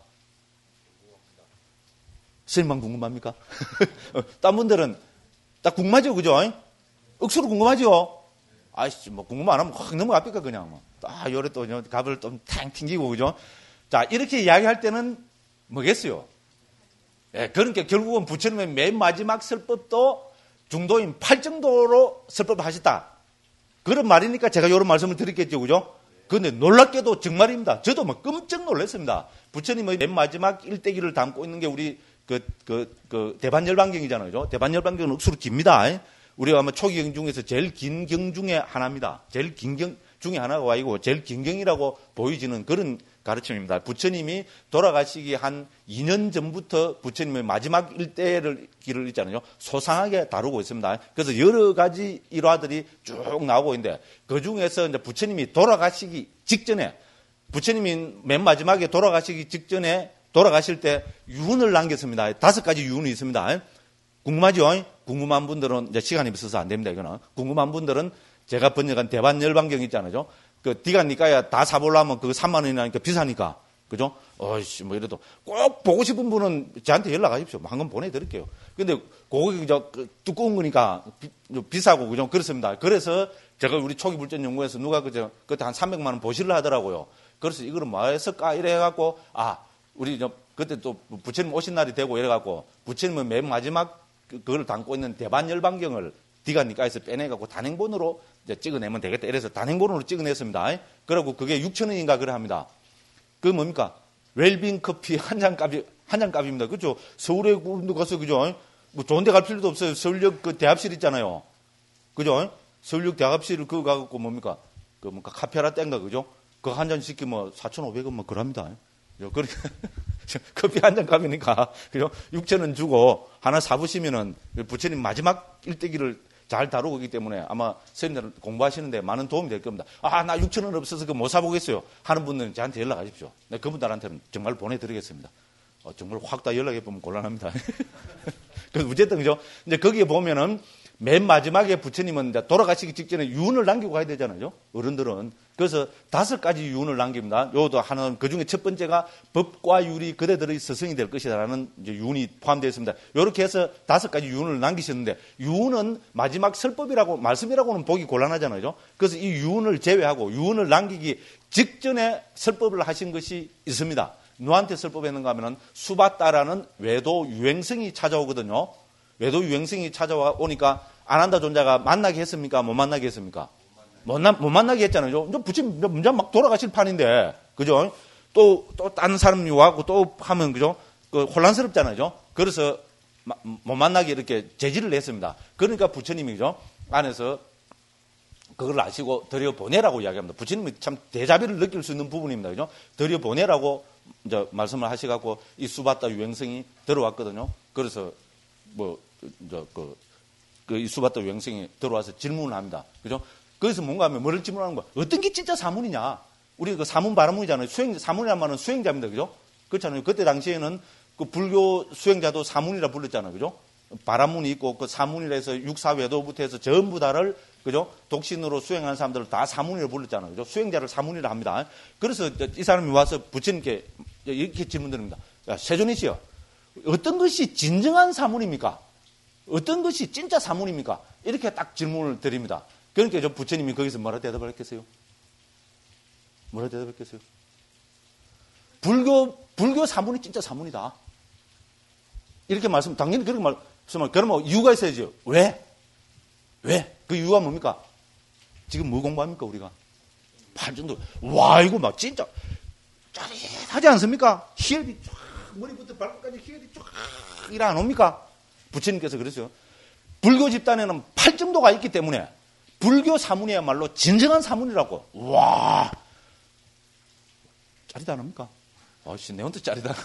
[SPEAKER 1] 스님만 궁금합니까? 딴 분들은 딱 궁금하죠, 그죠? 억수로 궁금하죠? 아이씨, 뭐 궁금 안 하면 확 넘어갑니까 그냥 뭐. 딱 요래 또 갑을 좀 탕 튕기고 그죠? 자, 이렇게 이야기할 때는 뭐겠어요? 예, 그러니까 결국은 부처님의 맨 마지막 설법도 중도인 8정도로 설법을 하셨다. 그런 말이니까 제가 이런 말씀을 드렸겠죠, 그죠? 그런데 놀랍게도 정말입니다. 저도 막 끔찍 놀랐습니다. 부처님의 맨 마지막 일대기를 담고 있는 게 우리 대반열반경이잖아요, 그죠? 대반열반경은 억수로 깁니다. 우리가 아마 초기경 중에서 제일 긴 경 중에 하나입니다. 제일 긴 경 중에 하나가 아니고 제일 긴 경이라고 보여지는 그런 가르침입니다. 부처님이 돌아가시기 한 2년 전부터 부처님의 마지막 일대를 길을 있잖아요. 소상하게 다루고 있습니다. 그래서 여러 가지 일화들이 쭉 나오고 있는데 그 중에서 이제 부처님이 돌아가시기 직전에 부처님이 맨 마지막에 돌아가시기 직전에 돌아가실 때 유언을 남겼습니다. 5가지 유언이 있습니다. 궁금하죠? 궁금한 분들은 이제 시간이 없어서 안 됩니다. 이거는 궁금한 분들은 제가 번역한 대반열반경 있잖아요. 그 디가니까야 다 사보려면 그거 3만 원이니까 비싸니까. 그죠? 어이씨, 뭐 이래도 꼭 보고 싶은 분은 저한테 연락하십시오. 한번 보내드릴게요. 근데 그거 두꺼운 거니까 비싸고, 그죠? 그렇습니다. 그래서 제가 우리 초기 불전 연구에서 누가 그때 한 300만 원 보시를 하더라고요. 그래서 이거를 뭐 했을까? 이래 해갖고, 우리 그때 또 부처님 오신 날이 되고 이래갖고, 부처님은 맨 마지막 그걸 담고 있는 대반열반경을 디가니까에서 빼내갖고 단행본으로 찍어내면 되겠다. 이래서 단행본으로 찍어냈습니다. 그리고 그게 6,000원인가 그래 합니다. 그 뭡니까? 웰빙 커피 한 잔 값입니다. 그죠? 서울에 가서, 그죠? 뭐 좋은 데 갈 필요도 없어요. 서울역 그 대합실 있잖아요. 그죠? 서울역 대합실 그거 가갖고 뭡니까? 카페라떼인가, 그죠? 그거 한 잔 시키면 4,500원 뭐 그럽니다. 그렇게 커피 한 잔 값이니까, 그죠? 6,000원 주고 하나 사보시면은 부처님 마지막 일대기를 잘 다루고 있기 때문에 아마 선생님들 공부하시는데 많은 도움이 될 겁니다. 나 6,000원 없어서 그거 못 사보겠어요 하는 분들은 저한테 연락하십시오. 그분들한테는 정말 보내드리겠습니다. 정말 확 다 연락해보면 곤란합니다. 그래서 어쨌든, 그죠? 이제 거기에 보면은 맨 마지막에 부처님은 이제 돌아가시기 직전에 유언을 남기고 가야 되잖아요. 어른들은. 그래서 5가지 유언을 남깁니다. 요도 하나는 그 중에 첫 번째가 법과 율이 그대들의 스승이 될 것이다라는 이제 유언이 포함되어 있습니다. 이렇게 해서 5가지 유언을 남기셨는데 유언은 마지막 설법이라고 말씀이라고는 보기 곤란하잖아요. 그래서 이 유언을 제외하고 유언을 남기기 직전에 설법을 하신 것이 있습니다. 누구한테 설법했는가 하면은 수바따라는 외도 유행성이 찾아오거든요. 외도 유행성이 찾아오니까 아난다 존자가 만나게 했습니까? 못 만나게 했습니까? 못 만나게 했잖아요. 부처님 문자 막 돌아가실 판인데, 그죠? 또 다른 사람이 와고 또 하면, 그죠? 혼란스럽잖아요. 그래서 못 만나게 이렇게 제지를 냈습니다. 그러니까 부처님이, 그죠? 안에서 그걸 아시고 들여보내라고 이야기합니다. 부처님이 참 대자비를 느낄 수 있는 부분입니다. 그죠? 들여보내라고 이제 말씀을 하셔갖고 이 수바따 유행성이 들어왔거든요. 그래서 이 수바따 유행성이 들어와서 질문을 합니다. 그죠? 거기서 뭔가 하면 뭐를 질문하는 거야? 어떤 게 진짜 사문이냐? 우리 그 사문 바라문이잖아요. 사문이란 말은 수행자입니다. 그죠? 그렇잖아요. 그때 당시에는 그 불교 수행자도 사문이라 불렀잖아요. 그죠? 바라문이 있고 그 사문이라 해서 육사외도부터 해서 전부 다를, 그죠? 독신으로 수행하는 사람들을 다 사문이라 불렀잖아요. 그죠? 수행자를 사문이라 합니다. 그래서 이 사람이 와서 부처님께 이렇게 질문드립니다. 야, 세존이시여, 어떤 것이 진정한 사문입니까? 어떤 것이 진짜 사문입니까? 이렇게 딱 질문을 드립니다. 그러니까 저 부처님이 거기서 뭐라 대답을 했겠어요? 뭐라 대답했겠어요? 불교 사문이 진짜 사문이다. 이렇게 당연히 그렇게 말씀하면, 그러면 이유가 있어야죠. 왜? 그 이유가 뭡니까? 지금 뭐 공부합니까, 우리가? 8정도. 와, 이거 막 진짜 짜릿하지 않습니까? 희열이 쫙, 머리부터 발끝까지 희열이 쫙, 이래 안 옵니까? 부처님께서 그랬어요. 불교 집단에는 8정도가 있기 때문에 불교 사문이야말로 진정한 사문이라고. 와, 짜릿 안 합니까? 아씨, 내 혼자 짜릿하다.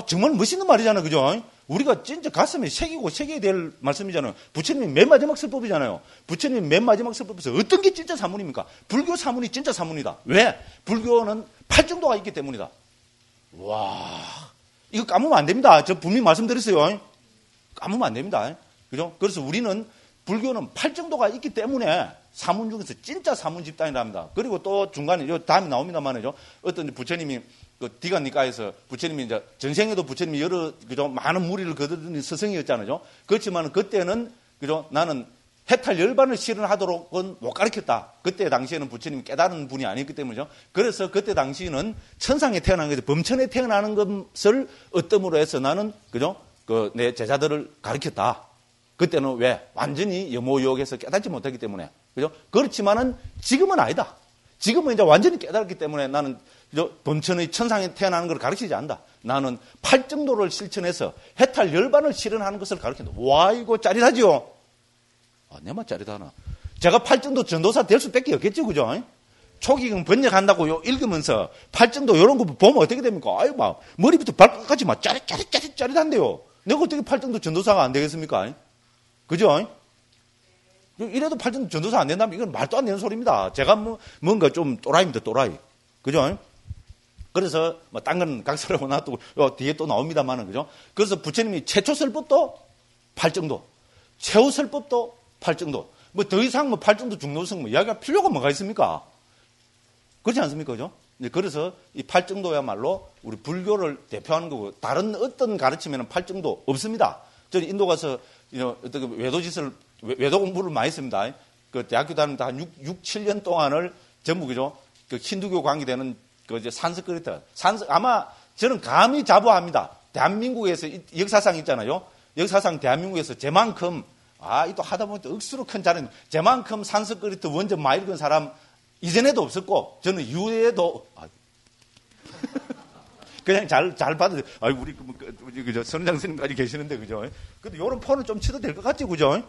[SPEAKER 1] 정말 멋있는 말이잖아요. 그죠? 우리가 진짜 가슴에 새겨야 될 말씀이잖아요. 부처님 맨 마지막 설법이잖아요. 부처님 맨 마지막 설법에서 어떤 게 진짜 사문입니까? 불교 사문이 진짜 사문이다. 왜? 불교는 8정도가 있기 때문이다. 와, 이거 까먹으면 안 됩니다. 저 분명히 말씀드렸어요. 까먹으면 안 됩니다. 그죠? 그래서 우리는 불교는 8정도가 있기 때문에 사문 중에서 진짜 사문 집단이랍니다. 그리고 또 중간에, 다음에 나옵니다만요. 어떤 부처님이 디가니까에서 부처님이 이제 전생에도 부처님이 그죠? 많은 무리를 거두는 스승이었잖아요. 그렇지만 그때는, 그죠? 나는 해탈 열반을 실현하도록은 못 가르쳤다. 그때 당시에는 부처님이 깨달은 분이 아니었기 때문이죠. 그래서 그때 당시에는 천상에 태어난 것이 범천에 태어나는 것을 어떤 해서 나는 그죠? 내 제자들을 가르쳤다. 그때는 왜? 완전히 여모유혹해서 깨닫지 못했기 때문에. 그죠? 그렇지만은 지금은 아니다. 지금은 이제 완전히 깨달았기 때문에 나는 범천의 천상에 태어나는 걸 가르치지 않는다. 나는 팔정도를 실천해서 해탈 열반을 실현하는 것을 가르친다. 와, 이거 짜릿하지요? 내만 짜릿하나. 제가 팔정도 전도사 될 수밖에 없겠죠, 그죠? 초기경 번역한다고 읽으면서 팔정도 이런 거 보면 어떻게 됩니까? 아유, 막 머리부터 발끝까지 막 짜릿한데요. 내가 어떻게 팔정도 전도사가 안 되겠습니까? 그죠? 이래도 팔정도 전도사 안 된다면 이건 말도 안 되는 소리입니다. 제가 뭔가 좀 또라이입니다, 또라이. 그죠? 그래서 뭐 딴 건 각설하고 놔두고 뒤에 또 나옵니다만은, 그죠? 그래서 부처님이 최초 설법도 팔정도, 최후 설법도 팔정도, 뭐 더 이상 뭐 팔정도 중도성 뭐 이야기할 필요가 뭐가 있습니까? 그렇지 않습니까? 그죠? 그래서 이 팔정도야말로 우리 불교를 대표하는 거고, 다른 어떤 가르침에는 팔정도 없습니다. 저는 인도 가서 어떻게 외도 공부를 많이 했습니다. 그 대학교 다니면서 한 6, 7년 동안을 전부, 그죠? 그 힌두교 관계되는 그 이제 산스크리트. 아마 저는 감히 자부합니다. 대한민국에서 역사상 있잖아요. 역사상 대한민국에서 제만큼, 또 하다 보니 또 억수로 큰 자는 제만큼 산스크리트 원전 많이 읽은 사람 이전에도 없었고, 저는 이후에도, 그냥 잘 받아들여요. 우리 그저 선장 스님까지 계시는데, 그죠? 근데 요런 폰은 좀 치도 될 것 같지, 그죠?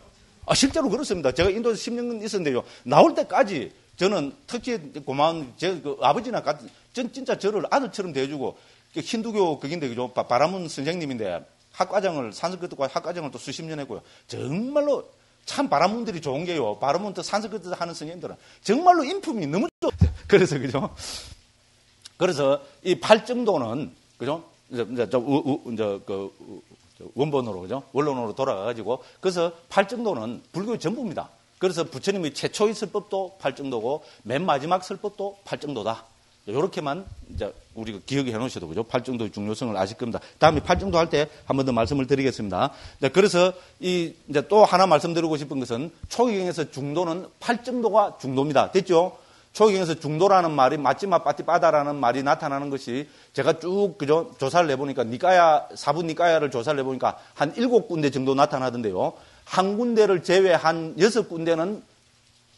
[SPEAKER 1] 실제로 그렇습니다. 제가 인도에서 10년 있었는데요. 나올 때까지 저는 특히 고마운 제 아버지나 같은, 진짜 저를 아들처럼 대해주고, 힌두교 극인데, 그죠? 바라문 선생님인데, 산스크리트 학과정을 또 수십 년 했고요. 정말로 참 바라문들이 좋은 게요. 바라문 또 산스크리트 하는 선생님들은 정말로 인품이 너무 좋아요. 그래서, 그죠? 그래서 이 팔정도는, 그죠? 원본으로, 그죠? 원론으로 돌아가가지고, 그래서 팔정도는 불교의 전부입니다. 그래서 부처님의 최초의 설법도 팔정도고, 맨 마지막 설법도 팔정도다. 이렇게만 이제 우리가 기억해 놓으셔도, 그죠? 팔정도의 중요성을 아실 겁니다. 다음에 팔정도 할 때 한 번 더 말씀을 드리겠습니다. 그래서 이제 또 하나 말씀드리고 싶은 것은 초기경에서 중도는 팔정도가 중도입니다. 됐죠? 초기경에서 중도라는 말이 마찌마 빠띠빠다라는 말이 나타나는 것이 제가 쭉, 그죠? 조사를 해보니까 사부 니까야를 조사를 해보니까 한 7군데 정도 나타나던데요. 한 군데를 제외한 6군데는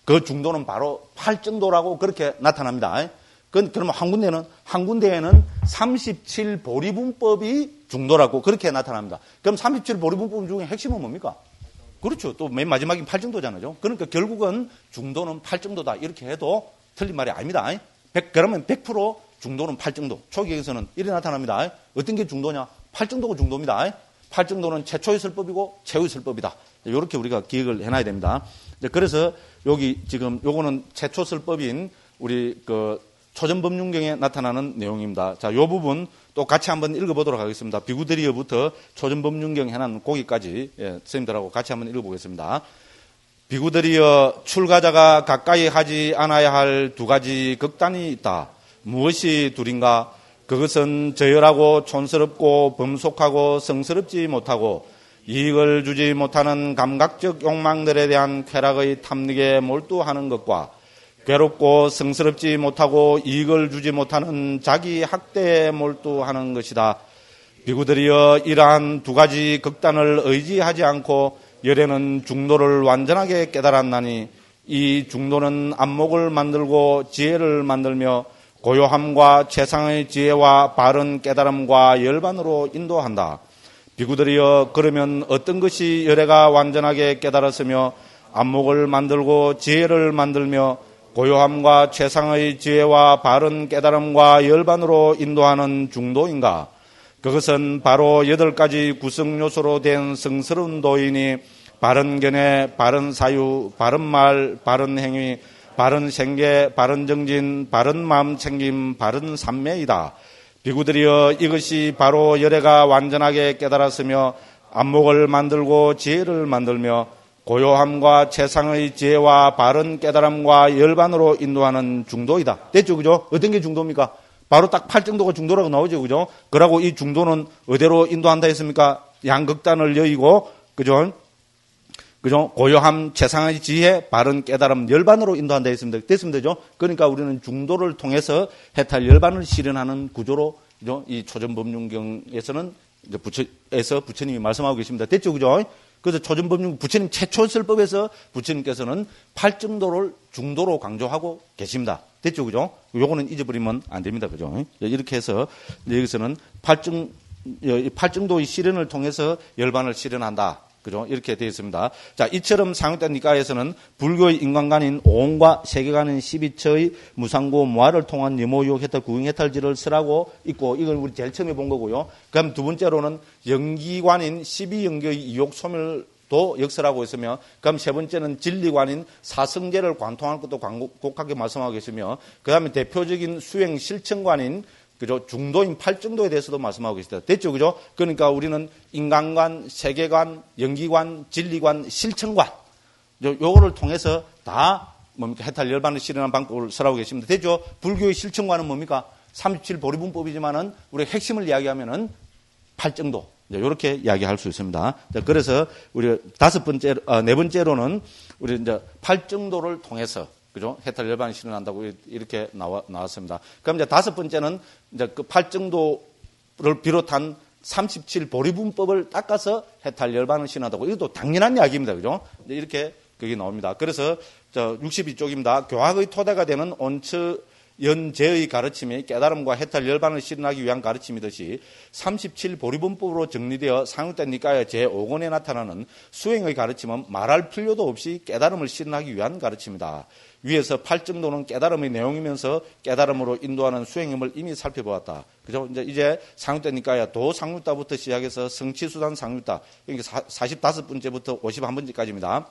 [SPEAKER 1] 그 중도는 바로 팔정도라고 그렇게 나타납니다. 그러면 한 군데에는 37보리분법이 중도라고 그렇게 나타납니다. 그럼 37보리분법 중에 핵심은 뭡니까? 그렇죠. 또 맨 마지막인 팔정도잖아요. 그러니까 결국은 중도는 팔정도다. 이렇게 해도 틀린 말이 아닙니다. 그러면 100% 중도는 팔정도. 초기에서는 이렇게 나타납니다. 어떤 게 중도냐? 팔정도가 중도입니다. 팔정도는 최초의 설법이고 최후의 설법이다. 이렇게 우리가 기억을 해놔야 됩니다. 그래서 여기 지금 요거는 최초 설법인 우리 초전법륜경에 나타나는 내용입니다. 자, 요 부분 또 같이 한번 읽어보도록 하겠습니다. 비구드리어부터 초전법륜경 해난 거기까지 선생님들하고 같이 한번 읽어보겠습니다. 비구드리어 출가자가 가까이 하지 않아야 할 두 가지 극단이 있다. 무엇이 둘인가? 그것은 저열하고 촌스럽고 범속하고 성스럽지 못하고 이익을 주지 못하는 감각적 욕망들에 대한 쾌락의 탐닉에 몰두하는 것과 괴롭고 성스럽지 못하고 이익을 주지 못하는 자기 학대에 몰두하는 것이다. 비구들이여 이러한 두 가지 극단을 의지하지 않고 열에는 중도를 완전하게 깨달았나니 이 중도는 안목을 만들고 지혜를 만들며 고요함과 최상의 지혜와 바른 깨달음과 열반으로 인도한다. 비구들이여 그러면 어떤 것이 열애가 완전하게 깨달았으며 안목을 만들고 지혜를 만들며 고요함과 최상의 지혜와 바른 깨달음과 열반으로 인도하는 중도인가? 그것은 바로 8가지 구성 요소로 된 성스러운 도인이 바른 견해, 바른 사유, 바른 말, 바른 행위, 바른 생계, 바른 정진, 바른 마음 챙김, 바른 삼매이다. 비구들이여 이것이 바로 열애가 완전하게 깨달았으며 안목을 만들고 지혜를 만들며 고요함과 최상의 지혜와 바른 깨달음과 열반으로 인도하는 중도이다. 됐죠, 그죠? 어떤 게 중도입니까? 바로 딱 팔정도가 중도라고 나오죠, 그죠? 그러고 이 중도는 어디로 인도한다 했습니까? 양극단을 여의고, 그죠? 그죠? 고요함, 최상의 지혜, 바른 깨달음, 열반으로 인도한다 했습니다. 됐습니다. 그죠? 그러니까 우리는 중도를 통해서 해탈 열반을 실현하는 구조로, 그죠? 이 초전법륜경에서는 이제 부처님이 말씀하고 계십니다. 됐죠? 그죠? 그래서 초전법륜 부처님 최초 설법에서 부처님께서는 팔정도를 중도로 강조하고 계십니다. 됐죠? 그죠? 요거는 잊어버리면 안 됩니다. 그죠? 이렇게 해서 여기서는 팔정도의 실현을 통해서 열반을 실현한다. 그죠? 이렇게 되어 있습니다. 자, 이처럼 상육대 니까에서는 불교의 인간관인 오온과 세계관인 12처의 무상고 무아를 통한 염오유혹 해탈 구행해탈지를 쓰라고 있고, 이걸 우리 제일 처음에 본 거고요. 그다음 두 번째로는 영기관인 12영교의 이욕 소멸도 역설하고 있으며, 그다음 세 번째는 진리관인 사성제를 관통할 것도 광곡하게 말씀하고 계시며, 그다음에 대표적인 수행 실천관인 그죠? 중도인 팔정도에 대해서도 말씀하고 계시다. 됐죠? 그죠? 그러니까 우리는 인간관, 세계관, 영기관, 진리관, 실천관, 요거를 통해서 다 뭡니까? 해탈 열반을 실현하는 방법을 설하고 계십니다. 됐죠? 불교의 실천관은 뭡니까? 37보리분법이지만은 우리 핵심을 이야기하면은 팔정도. 이렇게 이야기할 수 있습니다. 그래서 우리 네 번째로는 우리 이제 팔정도를 통해서 그죠? 해탈 열반이 실현한다고 이렇게 나왔습니다. 그럼 이제 다섯 번째는 이제 그 팔정도를 비롯한 37보리분법을 닦아서 해탈 열반을 실현한다고. 이것도 당연한 이야기입니다. 그죠? 이렇게 그게 나옵니다. 그래서 62쪽입니다. 교학의 토대가 되는 온처연제의 가르침이 깨달음과 해탈 열반을 실현하기 위한 가르침이듯이 37보리분법으로 정리되어 상육대 니까의 제5권에 나타나는 수행의 가르침은 말할 필요도 없이 깨달음을 실현하기 위한 가르침이다. 위에서 팔정도는 깨달음의 내용이면서 깨달음으로 인도하는 수행임을 이미 살펴보았다. 그죠? 이제 상육대 니까야 도상육다부터 시작해서 성취수단 상육다, 그러니까 45번째부터 51번째까지입니다.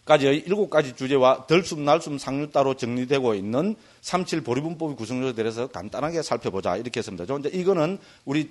[SPEAKER 1] 까지의 7가지 주제와 덜숨, 날숨, 상육다로 정리되고 있는 37보리분법의 구성요소에 대해서 간단하게 살펴보자. 이렇게 했습니다. 이제 이거는 우리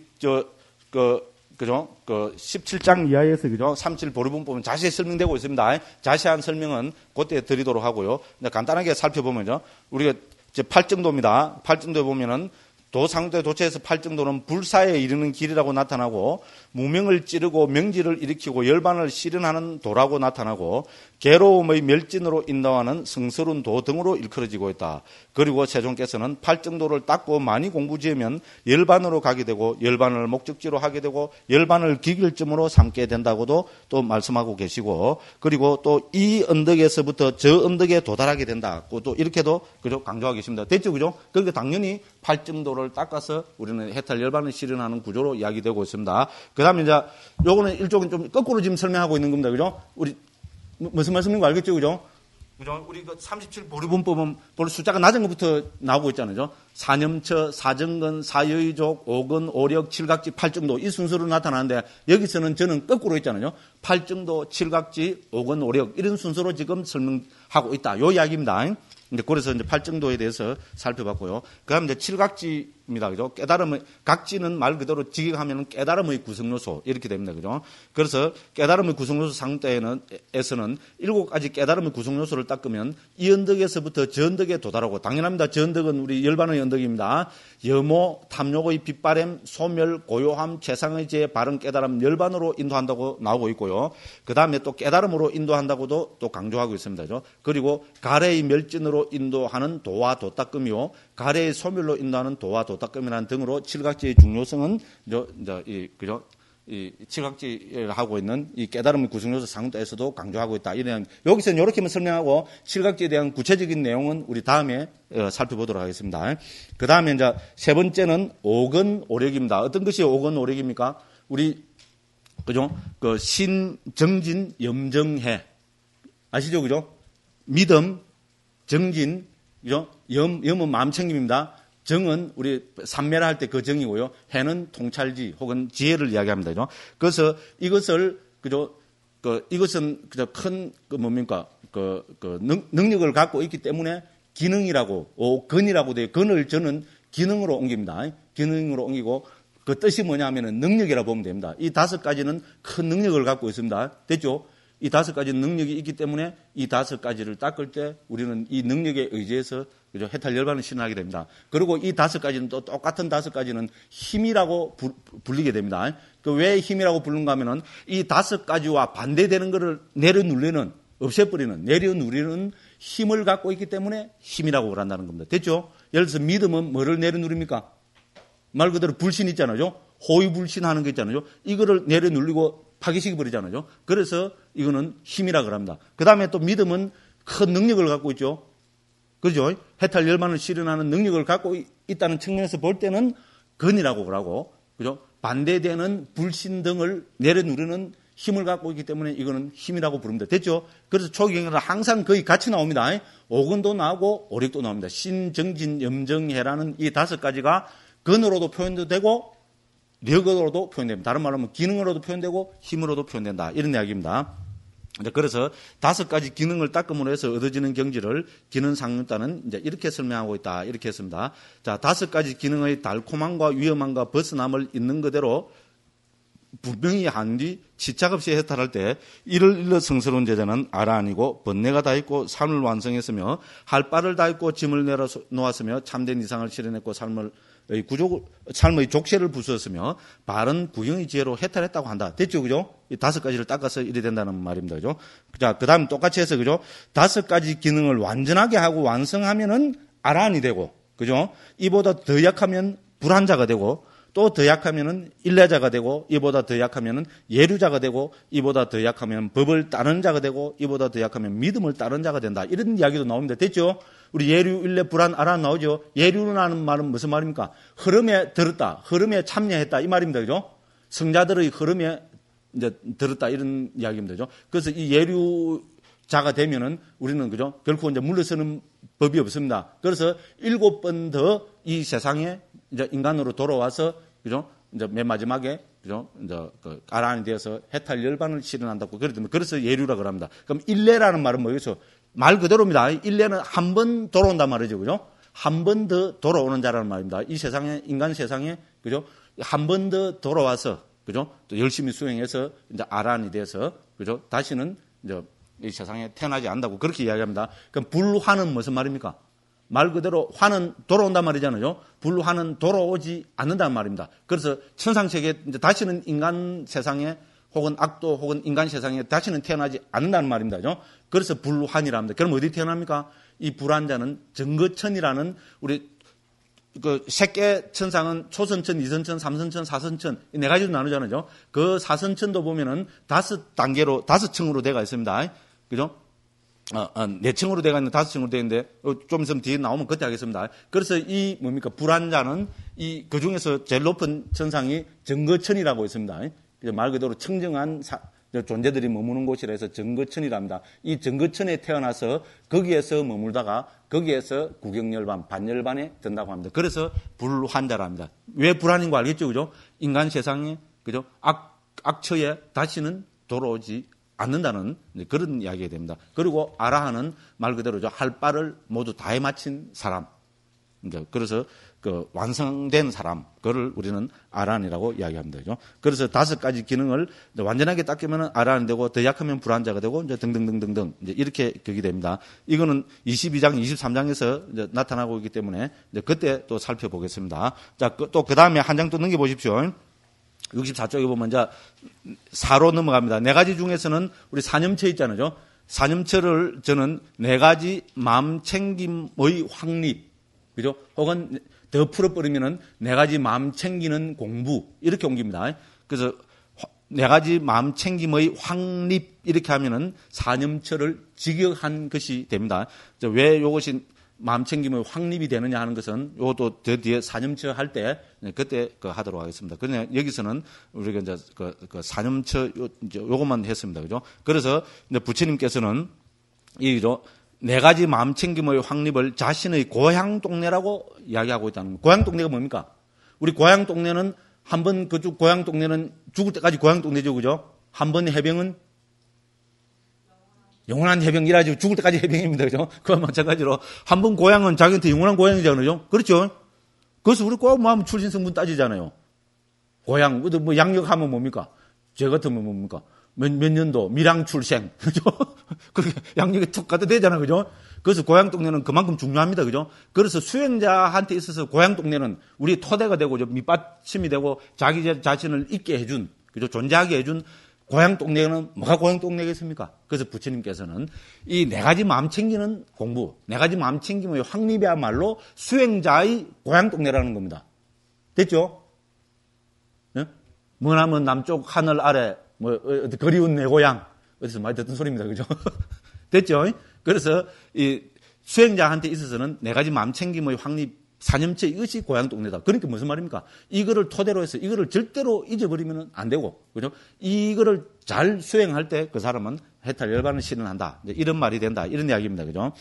[SPEAKER 1] 그죠? 17장 이하에서 그죠? 37보리분법은 자세히 설명되고 있습니다. 자세한 설명은 그때 드리도록 하고요. 간단하게 살펴보면요. 우리가 이제 팔정도입니다. 팔정도에 보면은 도상대 도체에서 팔정도는 불사에 이르는 길이라고 나타나고, 무명을 찌르고 명지를 일으키고 열반을 실현하는 도라고 나타나고, 괴로움의 멸진으로 인도하는 성스러운 도 등으로 일컬어지고 있다. 그리고 세종께서는 팔정도를 닦고 많이 공부지으면 열반으로 가게 되고, 열반을 목적지로 하게 되고, 열반을 기결점으로 삼게 된다고도 또 말씀하고 계시고, 그리고 또 이 언덕에서부터 저 언덕에 도달하게 된다. 또 이렇게도 그죠? 강조하고 계십니다. 됐죠? 그죠? 그러니까 당연히 팔정도를 닦아서 우리는 해탈 열반을 실현하는 구조로 이야기되고 있습니다. 그 다음에 이제 요거는 일종은 좀 거꾸로 지금 설명하고 있는 겁니다. 그죠? 우리 무슨 말씀인 거 알겠죠? 그죠? 그죠? 우리 그 37보리분법은 별로 숫자가 낮은 것부터 나오고 있잖아요. 사념처, 사정근, 사여의족, 오근, 오력, 칠각지, 팔정도 이 순서로 나타나는데, 여기서는 저는 거꾸로 있잖아요. 팔정도, 칠각지, 오근, 오력 이런 순서로 지금 설명하고 있다. 요 이야기입니다. 그래서 이제 팔정도에 대해서 살펴봤고요. 그 다음에 이제 칠각지입니다. 그죠? 깨달음의, 각지는 말 그대로 직역하면 깨달음의 구성요소, 이렇게 됩니다. 그죠? 그래서 깨달음의 구성요소 상대에서는 7가지 깨달음의 구성요소를 닦으면 이 언덕에서부터 저 언덕에 도달하고, 당연합니다. 저 언덕은 우리 열반의 언덕입니다. 염오, 탐욕의 빗바램, 소멸, 고요함, 최상의 지혜, 바른 깨달음, 열반으로 인도한다고 나오고 있고요. 그 다음에 또 깨달음으로 인도한다고도 또 강조하고 있습니다. 그죠? 그리고 가래의 멸진으로 인도하는 도와 도닦음이요, 가래의 소멸로 인도하는 도와 도닦음이라는 등으로 칠각지의 중요성은 그죠? 이 칠각지를 하고 있는 이 깨달음의 구성요소 상도에서도 강조하고 있다. 이런 여기서는 이렇게만 설명하고 칠각지에 대한 구체적인 내용은 우리 다음에 살펴보도록 하겠습니다. 그 다음에 이제 세 번째는 오근 오력입니다. 어떤 것이 오근 오력입니까? 우리 그죠? 그 신정진 염정해 아시죠? 그죠? 믿음, 정진, 그죠? 염은 마음챙김입니다. 정은 우리 삼매라 할 때 그 정이고요. 해는 통찰지 혹은 지혜를 이야기합니다. 그죠? 그래서 이것을 그죠? 이것은 그저 큰 뭡니까? 능력을 갖고 있기 때문에 기능이라고 근이라고 돼요. 근을 저는 기능으로 옮깁니다. 기능으로 옮기고 그 뜻이 뭐냐면은 능력이라고 보면 됩니다. 이 5가지는 큰 능력을 갖고 있습니다. 됐죠? 이 5가지 능력이 있기 때문에 이 5가지를 닦을 때 우리는 이 능력에 의지해서 그죠? 해탈 열반을 실현하게 됩니다. 그리고 이 5가지는 또 똑같은 5가지는 힘이라고 불리게 됩니다. 그 왜 힘이라고 부르는가 하면은 이 5가지와 반대되는 것을 내려누리는, 없애버리는, 내려누리는 힘을 갖고 있기 때문에 힘이라고 그런다는 겁니다. 됐죠? 예를 들어서 믿음은 뭐를 내려누립니까? 말 그대로 불신 있잖아요. 호의불신하는 게 있잖아요. 이거를 내려누리고 파괴시켜 버리잖아요. 그래서 이거는 힘이라고 합니다. 그 다음에 또 믿음은 큰 능력을 갖고 있죠. 그죠? 해탈 열반을 실현하는 능력을 갖고 있다는 측면에서 볼 때는 근이라고 그러고, 그죠? 반대되는 불신 등을 내려누리는 힘을 갖고 있기 때문에 이거는 힘이라고 부릅니다. 됐죠? 그래서 초기경에는 항상 거의 같이 나옵니다. 오근도 나오고 오력도 나옵니다. 신정진, 염정해라는 이 5가지가 근으로도 표현도 되고 력으로도 표현됩니다. 다른 말로 하면 기능으로도 표현되고 힘으로도 표현된다. 이런 이야기입니다. 그래서 5가지 기능을 닦음으로 해서 얻어지는 경지를 기능 상륜단은 이제 이렇게 설명하고 있다. 이렇게 했습니다. 자, 5가지 기능의 달콤함과 위험함과 벗어남을 있는 그대로 분명히 한 뒤 지착 없이 해탈할 때 이를 일러 성스러운 제자는 알아 아니고 번뇌가 다 있고 삶을 완성했으며 할 바를 다 있고 짐을 내려놓았으며 참된 이상을 실현했고 삶의 족쇄를 부수었으며 바른 구형의 지혜로 해탈했다고 한다. 됐죠, 그죠? 이 5가지를 닦아서 이래 된다는 말입니다, 그죠? 자, 그 다음 똑같이 해서, 그죠? 5가지 기능을 완전하게 하고 완성하면은 아란이 되고, 그죠? 이보다 더 약하면 불안자가 되고, 또 더 약하면은 일례자가 되고, 이보다 더 약하면은 예류자가 되고, 이보다 더 약하면 법을 따르는 자가 되고, 이보다 더 약하면 믿음을 따르는 자가 된다. 이런 이야기도 나옵니다. 됐죠? 우리 예류, 일례, 불안, 아란 나오죠? 예류라는 말은 무슨 말입니까? 흐름에 들었다. 흐름에 참여했다. 이 말입니다. 그죠? 성자들의 흐름에 이제 들었다. 이런 이야기입니다. 그죠? 그래서 이 예류자가 되면은 우리는, 그죠? 결코 이제 물러서는 법이 없습니다. 그래서 7번 더 이 세상에 이제 인간으로 돌아와서, 그죠? 이제 맨 마지막에, 그죠? 이제 그 아란이 되어서 해탈 열반을 실현한다고 그러더니 그래서 예류라고 합니다. 그럼 일례라는 말은 뭐겠어? 말 그대로입니다. 일례는 한 번 돌아온단 말이죠. 그죠? 한 번 더 돌아오는 자라는 말입니다. 이 세상에, 인간 세상에, 그죠? 한 번 더 돌아와서, 그죠? 또 열심히 수행해서 이제 아란이 돼서, 그죠? 다시는 이제 이 세상에 태어나지 않는다고 그렇게 이야기합니다. 그럼 불화는 무슨 말입니까? 말 그대로 화는 돌아온단 말이잖아요. 불화는 돌아오지 않는단 말입니다. 그래서 천상세계 이제 다시는 인간 세상에 혹은 악도 혹은 인간 세상에 다시는 태어나지 않는다는 말입니다. 그죠? 그래서 불환이라 합니다. 그럼 어디 태어납니까? 이 불환자는 정거천이라는 우리 그 색계 천상은 초선천, 이선천, 삼선천, 사선천 이 4가지로 나누잖아요. 그 사선천도 보면은 5단계로 5층으로 되어 있습니다. 그죠? 4층으로 되어 있는 5층으로 되어 있는데 좀 있으면 뒤에 나오면 그때 하겠습니다. 그래서 이 뭡니까? 불환자는 이 그 중에서 제일 높은 천상이 정거천이라고 있습니다. 말 그대로 청정한 존재들이 머무는 곳이라 해서 정거천이랍니다. 이 정거천에 태어나서 거기에서 머물다가 거기에서 구경열반, 반열반에 든다고 합니다. 그래서 불환자랍니다. 왜 불환인 거 알겠죠? 그죠? 인간 세상에, 그죠? 악처에 다시는 돌아오지 않는다는 그런 이야기가 됩니다. 그리고 아라하는 말 그대로죠. 할 바를 모두 다 해마친 사람. 그래서 그 완성된 사람, 그걸 우리는 아란이라고 이야기합니다. 그죠? 그래서 5가지 기능을 완전하게 닦으면 아란이 되고, 더 약하면 불안자가 되고, 이제 등등등등등, 이제 이렇게 격이 됩니다. 이거는 22장, 23장에서 이제 나타나고 있기 때문에, 이제 그때 또 살펴보겠습니다. 자, 또 그 다음에 한 장 또 넘겨보십시오. 64쪽에 보면 이제 4로 넘어갑니다. 4가지 중에서는 우리 사념처 있잖아요. 사념처를 저는 4가지 마음 챙김의 확립, 그죠? 혹은 더 풀어버리면은 4가지 마음 챙기는 공부 이렇게 옮깁니다. 그래서 4가지 마음 챙김의 확립 이렇게 하면은 사념처를 직역한 것이 됩니다. 왜 이것이 마음 챙김의 확립이 되느냐 하는 것은 이것도 더 뒤에 사념처 할 때 그때 하도록 하겠습니다. 그냥 여기서는 우리가 이제 그 사념처 요것만 했습니다. 그죠? 그래서 이제 부처님께서는 이죠 4가지 마음 챙김의 확립을 자신의 고향 동네라고 이야기하고 있다는 겁니다. 고향 동네가 뭡니까? 우리 고향 동네는 한번 그쪽 고향 동네는 죽을 때까지 고향 동네죠, 그죠? 한 번 해병은 영원한 해병이라죠. 죽을 때까지 해병입니다. 그죠? 그와 마찬가지로 한 번 고향은 자기한테 영원한 고향이잖아요. 그렇죠? 그래서 우리 꼭 뭐 출신 성분 따지잖아요. 고향, 뭐 양력하면 뭡니까? 죄 같으면 뭡니까?
[SPEAKER 2] 몇 년도, 밀양출생. 그죠? 그렇게 양력에 툭 갖다 대잖아. 그죠? 그래서 고향 동네는 그만큼 중요합니다. 그죠? 그래서 수행자한테 있어서 고향 동네는 우리 토대가 되고, 밑받침이 되고, 자기 자신을 있게 해준, 그죠? 존재하게 해준 고향 동네는 뭐가 고향 동네겠습니까? 그래서 부처님께서는 이 네 가지 마음 챙기는 공부, 네 가지 마음 챙김의 확립이야말로 수행자의 고향 동네라는 겁니다. 됐죠? 네? 머나먼 남쪽 하늘 아래, 그리운 내 고향. 어디서 많이 듣던 소리입니다. 그죠? 됐죠? 그래서 이 수행자한테 있어서는 네 가지 마음 챙김의 확립, 사념체 이것이 고향 동네다. 그러니까 무슨 말입니까? 이거를 토대로 해서 이거를 절대로 잊어버리면 안 되고, 그죠? 이거를 잘 수행할 때 그 사람은 해탈 열반을 실현한다. 이런 말이 된다. 이런 이야기입니다. 그죠?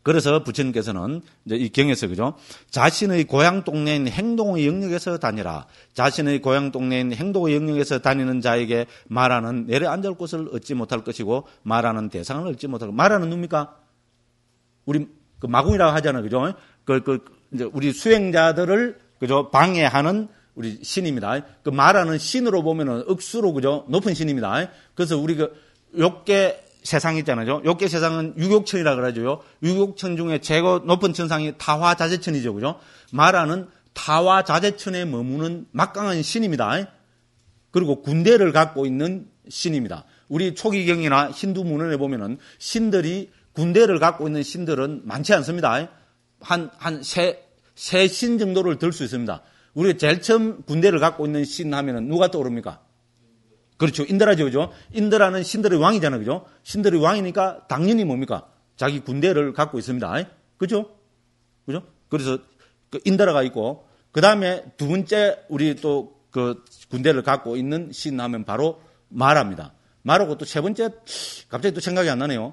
[SPEAKER 2] 그래서 부처님께서는 이제 이 경에서, 그죠? 자신의 고향 동네인 행동의 영역에서 다니라. 자신의 고향 동네인 행동의 영역에서 다니는 자에게 말하는 내려앉을 곳을 얻지 못할 것이고, 말하는 대상을 얻지 못할 것. 말하는 누굽니까? 우리 그 마궁이라고 하잖아요. 그죠? 이제 우리 수행자들을, 그죠? 방해하는 우리 신입니다. 그 말하는 신으로 보면은 억수로, 그죠? 높은 신입니다. 그래서 우리 그 욕계 세상 있잖아요. 욕계 세상은 유욕천이라 그러죠. 유욕천 중에 최고 높은 천상이 타화자재천이죠. 그죠? 말하는 타화자재천에 머무는 막강한 신입니다. 그리고 군대를 갖고 있는 신입니다. 우리 초기경이나 힌두 문헌에 보면은 신들이 군대를 갖고 있는 신들은 많지 않습니다. 세 신 정도를 들 수 있습니다. 우리가 제일 처음 군대를 갖고 있는 신 하면은 누가 떠오릅니까? 그렇죠. 인드라죠. 그죠? 인드라는 신들의 왕이잖아요. 그죠? 신들의 왕이니까 당연히 뭡니까? 자기 군대를 갖고 있습니다. 그죠? 그죠? 그래서 그 인드라가 있고, 그 다음에 두 번째 우리 또 그 군대를 갖고 있는 신 하면 바로 마라입니다. 마라고 또 세 번째, 갑자기 또 생각이 안 나네요.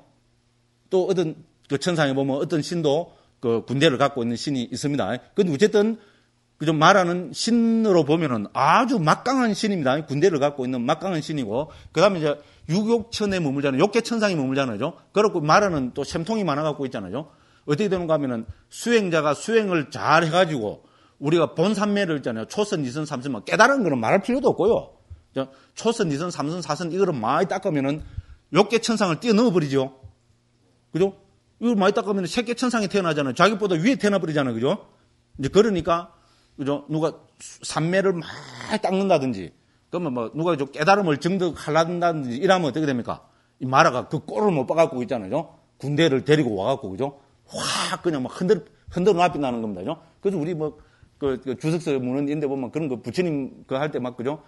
[SPEAKER 2] 또 어떤 그 천상에 보면 어떤 신도 그 군대를 갖고 있는 신이 있습니다. 근데 어쨌든 그저 말하는 신으로 보면은 아주 막강한 신입니다. 군대를 갖고 있는 막강한 신이고, 그 다음에 이제 유욕천에 머물잖아요. 욕계천상에 머물잖아요. 그렇고 말하는 또 샘통이 많아갖고 있잖아요. 어떻게 되는가 하면은 수행자가 수행을 잘 해가지고 우리가 본산매를 있잖아요. 초선, 2선, 3선, 깨달은 거는 말할 필요도 없고요. 초선, 2선, 3선, 4선 이거를 많이 닦으면은 욕계천상을 뛰어넘어 버리죠. 그죠? 이걸 많이 닦으면 색계천상에 태어나잖아요. 자기보다 위에 태어나버리잖아요. 그죠? 이제 그러니까, 그죠? 누가 산매를 많이 닦는다든지, 그러면 뭐, 누가 좀 깨달음을 증득하려든지 이러면 어떻게 됩니까? 이 마라가 그 꼴을 못 봐갖고 있잖아요. 군대를 데리고 와갖고, 그죠? 확 그냥 막 흔들어 놔비 나는 겁니다. 그죠? 그래서 우리 뭐, 그 주석서 문헌인데 보면 그런 거 부처님 그 할 때 막, 그죠?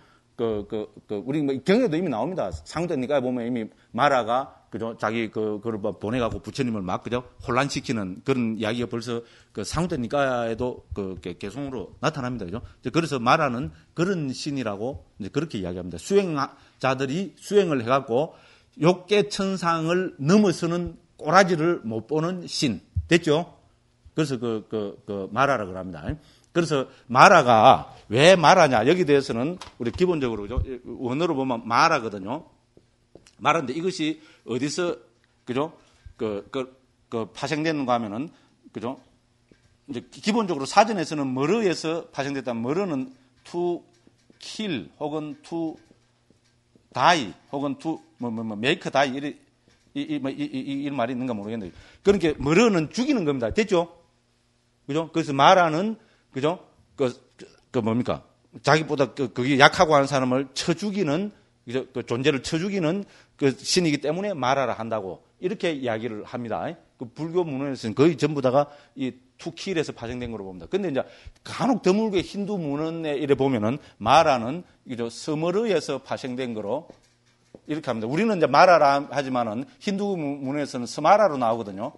[SPEAKER 2] 우리 뭐 경에도 이미 나옵니다. 상대니까 보면 이미 마라가, 그죠? 자기 그걸 보내갖고 부처님을 막, 그죠? 혼란시키는 그런 이야기가 벌써 그 상대니까에도 그 개송으로 나타납니다. 그죠? 그래서 마라는 그런 신이라고 이제 그렇게 이야기합니다. 수행자들이 수행을 해갖고 욕계천상을 넘어서는 꼬라지를 못 보는 신. 됐죠? 그래서 마라라고 합니다. 그래서 마라가 왜 마라냐? 여기 대해서는 우리 기본적으로, 그죠? 원어로 보면 마라거든요. 마라인데 이것이 어디서, 그죠? 파생되는가 하면은, 그죠? 이제 기본적으로 사전에서는 머르에서 파생됐다면 머르는 to kill 혹은 to die 혹은 to make die 이 말이 있는가 모르겠는데. 그러니까 머르는 죽이는 겁니다. 됐죠? 그죠? 그래서 마라는, 그죠? 뭡니까? 자기보다 그게 약하고 하는 사람을 쳐 죽이는, 그죠? 그 존재를 쳐 죽이는 그 신이기 때문에 마라라 한다고 이렇게 이야기를 합니다. 그 불교 문헌에서는 거의 전부 다가 이 투킬에서 파생된 거로 봅니다. 근데 이제 간혹 드물게 힌두 문헌에 이래 보면은 마라는, 그죠? 서머르에서 파생된 거로 이렇게 합니다. 우리는 이제 마라라 하지만은 힌두 문헌에서는 스마라로 나오거든요.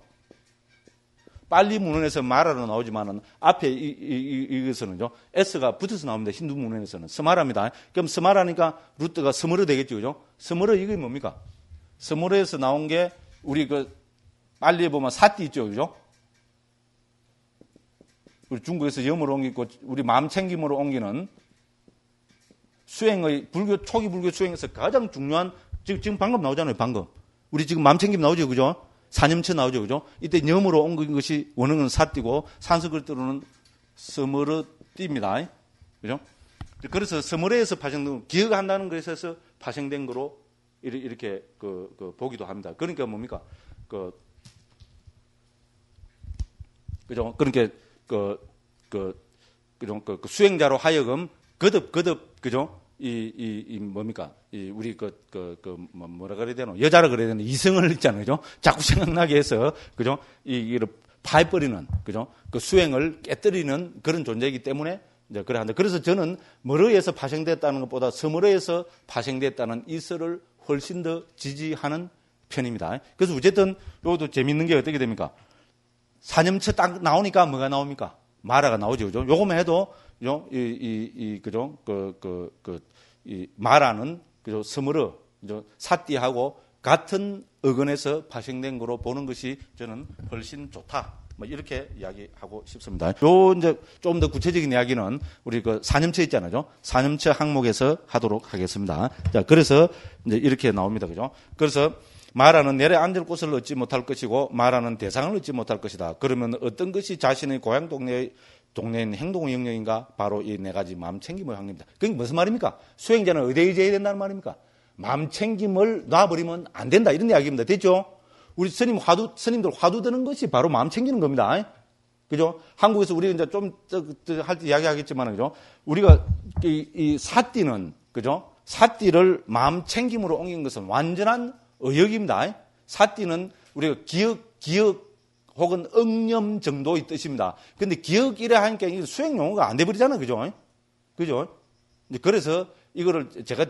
[SPEAKER 2] 빨리 문헌에서 마라로 나오지만은 앞에 이것은요 S가 붙어서 나옵니다. 힌두 문헌에서는 스마라입니다. 그럼 스마라니까 루트가 스머르 되겠죠, 그죠? 스머르 이게 뭡니까? 스머르에서 나온 게 우리 그 빨리에 보면 사띠 있죠, 그죠? 우리 중국에서 염으로 옮기고 우리 마음 챙김으로 옮기는 수행의 초기 불교 수행에서 가장 중요한 지금 방금 나오잖아요, 방금. 우리 지금 마음 챙김 나오죠, 그죠? 사념체 나오죠, 그죠? 이때 염으로 옮긴 것이 원어는 사띠고 산스크리트로는 스머르띠입니다. 그죠? 그래서 서머레에서 파생된, 기억한다는 것에서 파생된 거로 이렇게 보기도 합니다. 그러니까 뭡니까? 그죠? 그러니까 수행자로 하여금 거듭 그죠? 뭡니까? 우리 뭐라 그래야 되나? 여자라 그래야 되나? 이성을 있잖아요. 그죠? 자꾸 생각나게 해서, 그죠? 이를 파해버리는, 그죠? 그 수행을 깨뜨리는 그런 존재이기 때문에 이제 그래 한다. 그래서 저는 머러에서 파생됐다는 것보다 서머러에서 파생됐다는 이설을 훨씬 더 지지하는 편입니다. 그래서 어쨌든 이것도 재밌는 게 어떻게 됩니까? 사념처 딱 나오니까 뭐가 나옵니까? 마라가 나오죠. 그죠? 요거만 해도, 그죠? 마라는, 그죠? 서머러, 그죠? 사띠하고 같은 어근에서 파생된 거로 보는 것이 저는 훨씬 좋다. 뭐 이렇게 이야기하고 싶습니다. 이제 좀 더 구체적인 이야기는 우리 사념처 있잖아요. 사념처 항목에서 하도록 하겠습니다. 자, 그래서 이제 이렇게 나옵니다. 그죠? 그래서 마라는 내래 앉을 곳을 얻지 못할 것이고 마라는 대상을 얻지 못할 것이다. 그러면 어떤 것이 자신의 고향 동네인 행동 영역인가? 바로 이 네 가지 마음 챙김의 확립입니다. 그게 무슨 말입니까? 수행자는 어디에 의지해야 된다는 말입니까? 마음 챙김을 놔버리면 안 된다. 이런 이야기입니다. 됐죠? 우리 스님들 화두 드는 것이 바로 마음 챙기는 겁니다. 그죠? 한국에서 우리 이제 좀 할 때 이야기하겠지만, 그죠? 우리가 이 사띠는, 그죠? 사띠를 마음 챙김으로 옮긴 것은 완전한 의역입니다. 사띠는 우리가 기억 혹은 응념 정도의 뜻입니다. 근데 기억이래 하니까 이게 수행 용어가 안 돼버리잖아요. 그죠? 그죠? 그래서 이거를 제가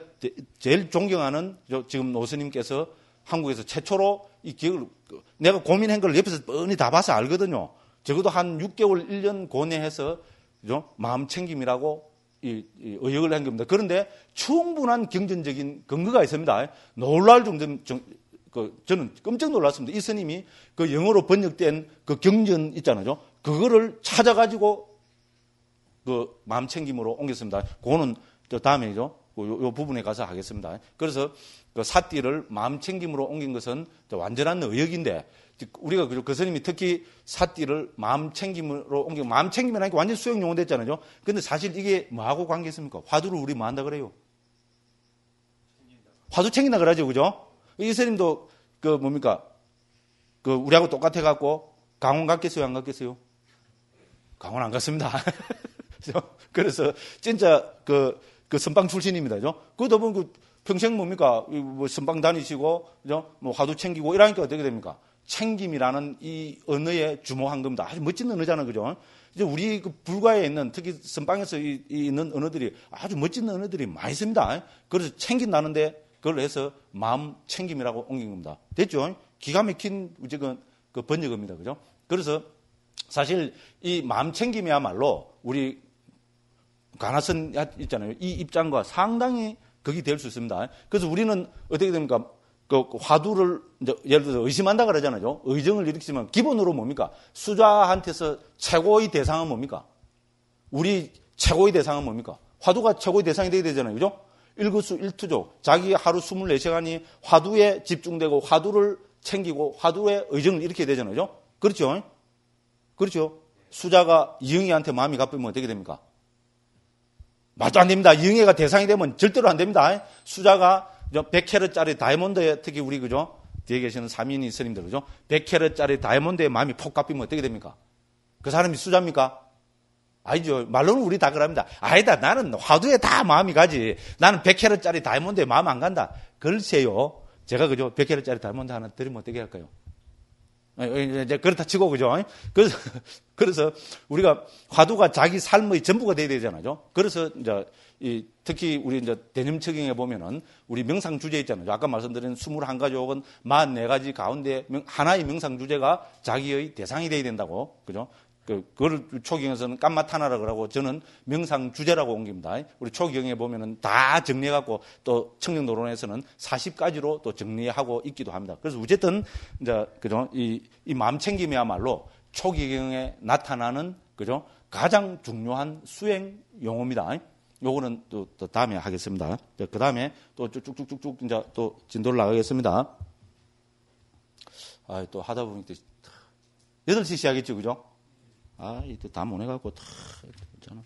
[SPEAKER 2] 제일 존경하는 지금 노스님께서 한국에서 최초로 이 기억을, 내가 고민한 걸 옆에서 뻔히 다 봐서 알거든요. 적어도 한 6개월, 1년 고뇌해서, 그죠? 마음 챙김이라고 의역을 한 겁니다. 그런데 충분한 경전적인 근거가 있습니다. 놀랄 정도, 저는 깜짝 놀랐습니다. 이 스님이 그 영어로 번역된 그 경전 있잖아요. 그거를 찾아가지고 그 마음 챙김으로 옮겼습니다. 그거는 다음에죠. 요 부분에 가서 하겠습니다. 그래서 그 사띠를 마음 챙김으로 옮긴 것은 완전한 의역인데, 우리가 그 스님이 특히 사띠를 마음 챙김으로 옮긴, 마음 챙김이라는 게 완전 수행 용어 됐잖아요. 근데 사실 이게 뭐하고 관계 있습니까? 화두를 우리 뭐 한다 그래요? 화두 챙긴다 그러죠. 그죠? 이 스님도 우리하고 똑같아갖고 강원 갔겠어요? 안 갔겠어요? 강원 안 갔습니다. 그래서 진짜 그 선방 출신입니다. 그죠? 그러다 보면 평생 뭡니까? 뭐 선방 다니시고, 그죠? 뭐 화두 챙기고 이러니까 어떻게 됩니까? 챙김이라는 이 언어에 주목한 겁니다. 아주 멋진 언어잖아요. 그죠? 이제 우리 불가에 있는, 특히 선방에서 있는 언어들이 아주 멋진 언어들이 많이 있습니다. 그래서 챙긴다는데 그걸 해서 마음 챙김이라고 옮긴 겁니다. 됐죠? 기가 막힌 그 번역입니다. 그죠? 그래서 사실 이 마음 챙김이야말로 우리 가나선 있잖아요. 이 입장과 상당히 극이 될 수 있습니다. 그래서 우리는 어떻게 됩니까? 그 화두를 이제 예를 들어서 의심한다 그러잖아요. 의정을 일으키지만 기본으로 뭡니까? 수자한테서 최고의 대상은 뭡니까? 우리 최고의 대상은 뭡니까? 화두가 최고의 대상이 되어야 되잖아요. 그죠? 일거수일투족. 자기 하루 24시간이 화두에 집중되고 화두를 챙기고 화두에 의정을 일으켜야 되잖아요. 그렇죠? 그렇죠? 수자가 이응이한테 마음이 가쁘면 어떻게 됩니까? 말도 안 됩니다. 이응애가 대상이 되면 절대로 안 됩니다. 수자가 100캐럿짜리 다이아몬드에, 특히 우리, 그죠? 뒤에 계시는 사민이 스님들, 그죠? 100캐럿짜리 다이아몬드에 마음이 폭 깎이면 어떻게 됩니까? 그 사람이 수자입니까? 아니죠. 말로는 우리 다 그럽니다. 아니다. 나는 화두에 다 마음이 가지. 나는 100캐럿짜리 다이아몬드에 마음 안 간다. 글쎄요. 제가, 그죠? 100캐럿짜리 다이아몬드 하나 드리면 어떻게 할까요? 이제 그렇다 치고, 그죠? 그래서 우리가 화두가 자기 삶의 전부가 돼야 되잖아요. 그래서 이제 특히 우리 이제 대념처경에 보면은 우리 명상 주제 있잖아요. 아까 말씀드린 21가지 혹은 44가지 가운데 하나의 명상 주제가 자기의 대상이 돼야 된다고. 그죠? 그걸 초경에서는 깜마타나라고 그러고 저는 명상 주제라고 옮깁니다. 우리 초경에 보면은 다 정리해갖고 또 청정노론에서는 40가지로 또 정리하고 있기도 합니다. 그래서 어쨌든 이제 그죠? 이 마음 챙김이야말로 초기경에 나타나는 그죠? 가장 중요한 수행 용어입니다. 요거는 또 다음에 하겠습니다. 그 다음에 또 쭉쭉쭉쭉 이제 또 진도를 나가겠습니다. 또 하다 보면 또 8시 시작했죠, 그죠? 이때 다 못 해갖고, 괜찮아.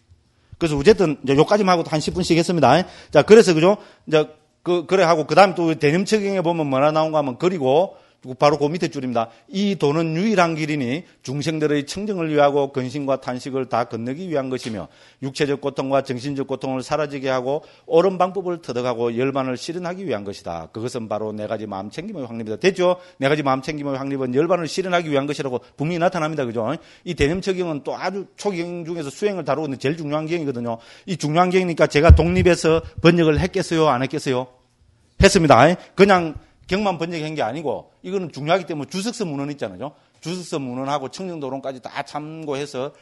[SPEAKER 2] 그래서 어쨌든 이제 요까지만 하고 한 10분씩 했습니다. 자, 그래서 그죠? 이제 그래 하고 그다음 또 대념책경에 보면 뭐라 나온가 하면 그리고 바로 그 밑에 줄입니다. 이 도는 유일한 길이니 중생들의 청정을 위하고 근심과 탄식을 다 건너기 위한 것이며 육체적 고통과 정신적 고통을 사라지게 하고 옳은 방법을 터득하고 열반을 실현하기 위한 것이다. 그것은 바로 네 가지 마음 챙김의 확립이다. 됐죠? 네 가지 마음 챙김의 확립은 열반을 실현하기 위한 것이라고 분명히 나타납니다. 그죠? 이 대념책경은 또 아주 초경 중에서 수행을 다루고 있는 제일 중요한 경이거든요. 이 중요한 경이니까 제가 독립해서 번역을 했겠어요? 안 했겠어요? 했습니다. 그냥 경만 번역한 게 아니고 이거는 중요하기 때문에 주석서 문헌 있잖아요. 주석서 문헌하고 청정도론까지 다 참고해서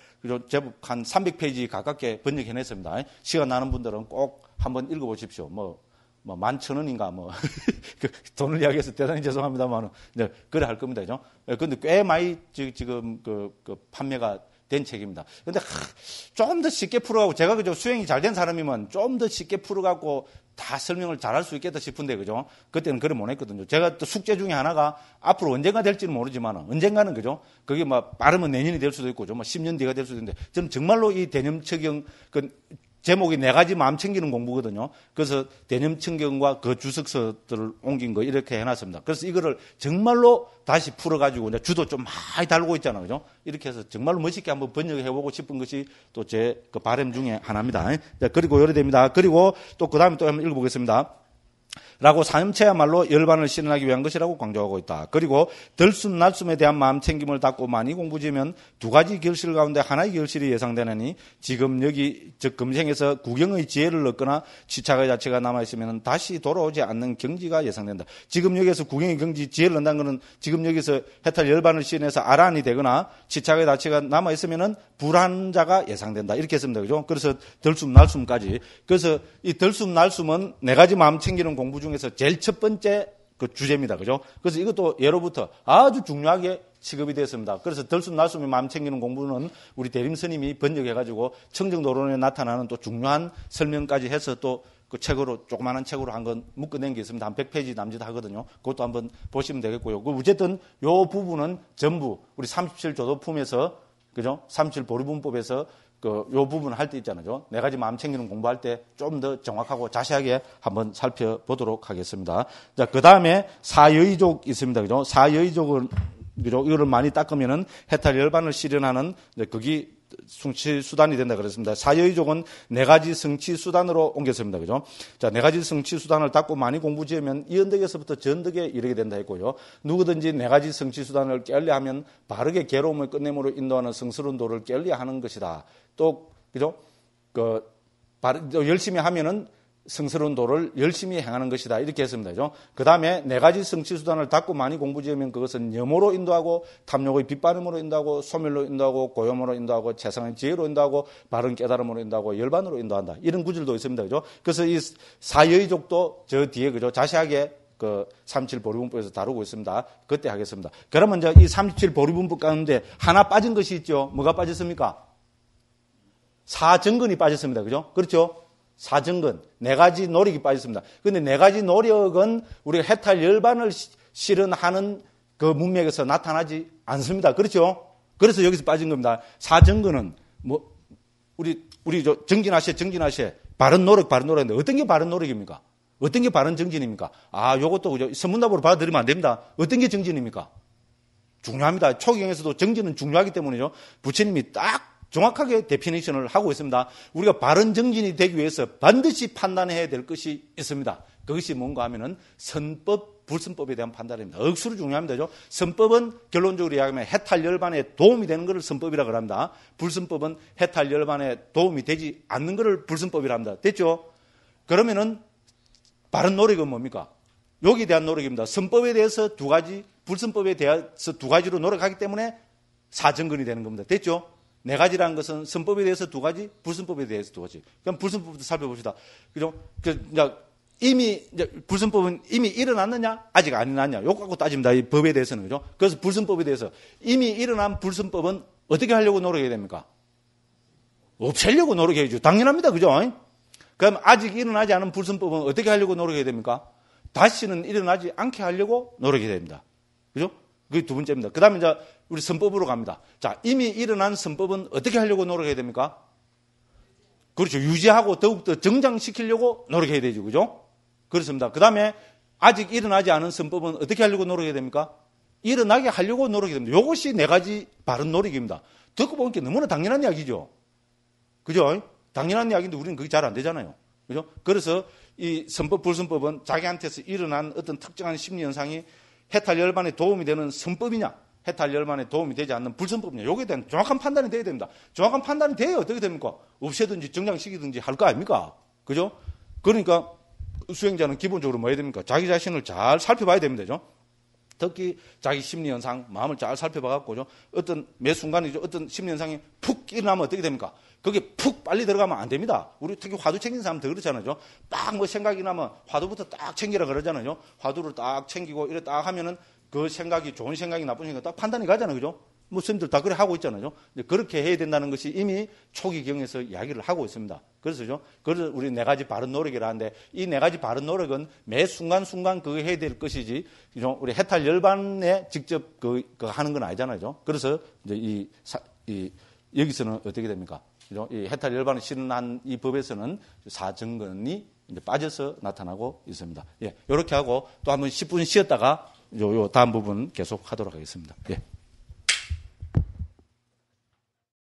[SPEAKER 2] 제법 한 300페이지 가깝게 번역해냈습니다. 시간 나는 분들은 꼭 한번 읽어보십시오. 뭐 11,000원인가 돈을 이야기해서 대단히 죄송합니다만 그래 할 겁니다. 그죠? 근데 꽤 많이 지금 그 판매가 된 책입니다. 근데 좀 더 쉽게 풀어가고 제가 그죠 수행이 잘 된 사람이면 좀 더 쉽게 풀어가고 다 설명을 잘할 수 있겠다 싶은데 그죠? 그때는 그래 못 했거든요. 제가 또 숙제 중에 하나가 앞으로 언젠가 될지는 모르지만 언젠가는 그죠? 그게 빠르면 내년이 될 수도 있고 10년 뒤가 될 수도 있는데 저는 정말로 이 대념책경 제목이 네 가지 마음 챙기는 공부거든요. 그래서 대념책경과 그 주석서들을 옮긴 거 이렇게 해놨습니다. 그래서 이거를 정말로 다시 풀어가지고 이제 주도 좀 많이 달고 있잖아요. 그죠? 이렇게 해서 정말로 멋있게 한번 번역해보고 싶은 것이 또 제 그 바람 중에 하나입니다. 그리고 요래 됩니다. 그리고 또 그 다음에 또 한번 읽어보겠습니다. 라고 사념체야말로 열반을 실현하기 위한 것이라고 강조하고 있다. 그리고 들숨 날숨에 대한 마음 챙김을 닦고 많이 공부지으면 두 가지 결실 가운데 하나의 결실이 예상되느니 지금 여기 즉 금생에서 구경의 지혜를 얻거나 취착의 자체가 남아있으면 다시 돌아오지 않는 경지가 예상된다. 지금 여기서 구경의 경지 지혜를 얻는다는 것은 지금 여기서 해탈 열반을 실현해서 아란이 되거나 취착의 자체가 남아있으면 불안자가 예상된다. 이렇게 했습니다. 그죠? 그래서 들숨 날숨까지. 그래서 이 들숨 날숨은 네 가지 마음 챙기는 공부 중에서 제일 첫 번째 그 주제입니다. 그죠? 그래서 이것도 예로부터 아주 중요하게 취급이 됐습니다. 그래서 들숨 날숨이 마음 챙기는 공부는 우리 대림 스님이 번역해가지고 청정도론에 나타나는 또 중요한 설명까지 해서 또 그 책으로 조그마한 책으로 한 건 묶어낸 게 있습니다. 한 100페이지 남짓 하거든요. 그것도 한번 보시면 되겠고요. 어쨌든 요 부분은 전부 우리 37조도품에서 그죠? 37보리분법에서 요 부분 할 때 있잖아요. 네 가지 마음 챙기는 공부할 때 좀 더 정확하고 자세하게 한번 살펴보도록 하겠습니다. 자, 그 다음에 사여의족 있습니다. 그죠? 사여의족은, 그죠? 이거를 많이 닦으면은 해탈 열반을 실현하는, 그게 성취 수단이 된다 그랬습니다. 사여의족은 네 가지 성취 수단으로 옮겼습니다. 그죠? 자, 네 가지 성취 수단을 닦고 많이 공부 지으면 이 언덕에서부터 저 언덕에 이르게 된다 했고요. 누구든지 네 가지 성취 수단을 깨려하면 바르게 괴로움을 끝냄으로 인도하는 성스러운 도를 깨려하는 것이다. 또, 그죠? 열심히 하면은 성스러운 도를 열심히 행하는 것이다. 이렇게 했습니다. 그죠? 그 다음에 네 가지 성취 수단을 닦고 많이 공부 지으면 그것은 염호로 인도하고 탐욕의 빗바람으로 인도하고 소멸로 인도하고 고염으로 인도하고 최상의 지혜로 인도하고 바른 깨달음으로 인도하고 열반으로 인도한다. 이런 구절도 있습니다. 그죠? 그래서 이 사여의족도 저 뒤에 그죠? 자세하게 37보리분법에서 다루고 있습니다. 그때 하겠습니다. 그러면 이제 이 37보리분법 가운데 하나 빠진 것이 있죠. 뭐가 빠졌습니까? 사정근이 빠졌습니다. 그죠? 그렇죠? 사정근, 네 가지 노력이 빠졌습니다. 그런데 네 가지 노력은 우리가 해탈 열반을 실현하는 그 문맥에서 나타나지 않습니다. 그렇죠? 그래서 여기서 빠진 겁니다. 사정근은 우리 정진하시에 바른 노력인데 어떤 게 바른 노력입니까? 어떤 게 바른 정진입니까? 요것도 그죠? 선문답으로 받아들이면 안 됩니다. 어떤 게 정진입니까? 중요합니다. 초경에서도 정진은 중요하기 때문이죠. 부처님이 딱 정확하게 데피니션을 하고 있습니다. 우리가 바른 정진이 되기 위해서 반드시 판단해야 될 것이 있습니다. 그것이 뭔가 하면은 선법, 불선법에 대한 판단입니다. 억수로 중요합니다. 선법은 결론적으로 이야기하면 해탈 열반에 도움이 되는 것을 선법이라고 합니다. 불선법은 해탈 열반에 도움이 되지 않는 것을 불선법이라고 합니다. 됐죠? 그러면은 바른 노력은 뭡니까? 여기에 대한 노력입니다. 선법에 대해서 두 가지, 불선법에 대해서 두 가지로 노력하기 때문에 사정근이 되는 겁니다. 됐죠? 네 가지라는 것은 선법에 대해서 두 가지, 불선법에 대해서 두 가지. 그럼 불선법부터 살펴봅시다. 그죠? 불선법은 이미 일어났느냐? 아직 안 일어났냐? 요거 갖고 따집니다. 이 법에 대해서는. 그죠? 그래서 불선법에 대해서 이미 일어난 불선법은 어떻게 하려고 노력해야 됩니까? 없애려고 노력해야죠. 당연합니다. 그죠? 그럼 아직 일어나지 않은 불선법은 어떻게 하려고 노력해야 됩니까? 다시는 일어나지 않게 하려고 노력해야 됩니다. 그죠? 그게 두 번째입니다. 그 다음에 이제 우리 선법으로 갑니다. 자, 이미 일어난 선법은 어떻게 하려고 노력해야 됩니까? 그렇죠. 유지하고 더욱더 정장시키려고 노력해야 되죠. 그죠? 그렇습니다. 그 다음에 아직 일어나지 않은 선법은 어떻게 하려고 노력해야 됩니까? 일어나게 하려고 노력해야 됩니다. 이것이 네 가지 바른 노력입니다. 듣고 보니까 너무나 당연한 이야기죠. 그죠? 당연한 이야기인데 우리는 그게 잘 안 되잖아요. 그죠? 그래서 이 선법, 불선법은 자기한테서 일어난 어떤 특정한 심리 현상이 해탈 열반에 도움이 되는 선법이냐, 해탈 열반에 도움이 되지 않는 불선법이냐, 여기에 대한 정확한 판단이 돼야 됩니다. 정확한 판단이 돼야 어떻게 됩니까? 없애든지 정장시키든지 할 거 아닙니까? 그죠? 그러니까 수행자는 기본적으로 뭐 해야 됩니까? 자기 자신을 잘 살펴봐야 됩니다. 그죠? 특히 자기 심리 현상, 마음을 잘 살펴봐갖고죠. 어떤 매 순간이죠. 어떤 심리 현상이 푹 일어나면 어떻게 됩니까? 그게 푹 빨리 들어가면 안 됩니다. 우리 특히 화두 챙기는 사람들 그렇잖아요. 딱 뭐 생각이 나면 화두부터 딱 챙기라 그러잖아요. 화두를 딱 챙기고 이래 딱 하면은 그 생각이 좋은 생각이 나쁜 생각이 딱 판단이 가잖아요. 그죠? 뭐 선생님들 다 그래 하고 있잖아요. 그렇게 해야 된다는 것이 이미 초기 경에서 이야기를 하고 있습니다. 그래서죠. 그래서 우리 네 가지 바른 노력이라 하는데 이 네 가지 바른 노력은 매 순간순간 그거 해야 될 것이지 우리 해탈 열반에 직접 그 하는 건 아니잖아요. 그래서 이제 여기서는 어떻게 됩니까? 이 해탈 열반을 실현한 이 법에서는 사정근이 이제 빠져서 나타나고 있습니다. 예, 이렇게 하고 또 한번 10분 쉬었다가 요 다음 부분 계속 하도록 하겠습니다. 예.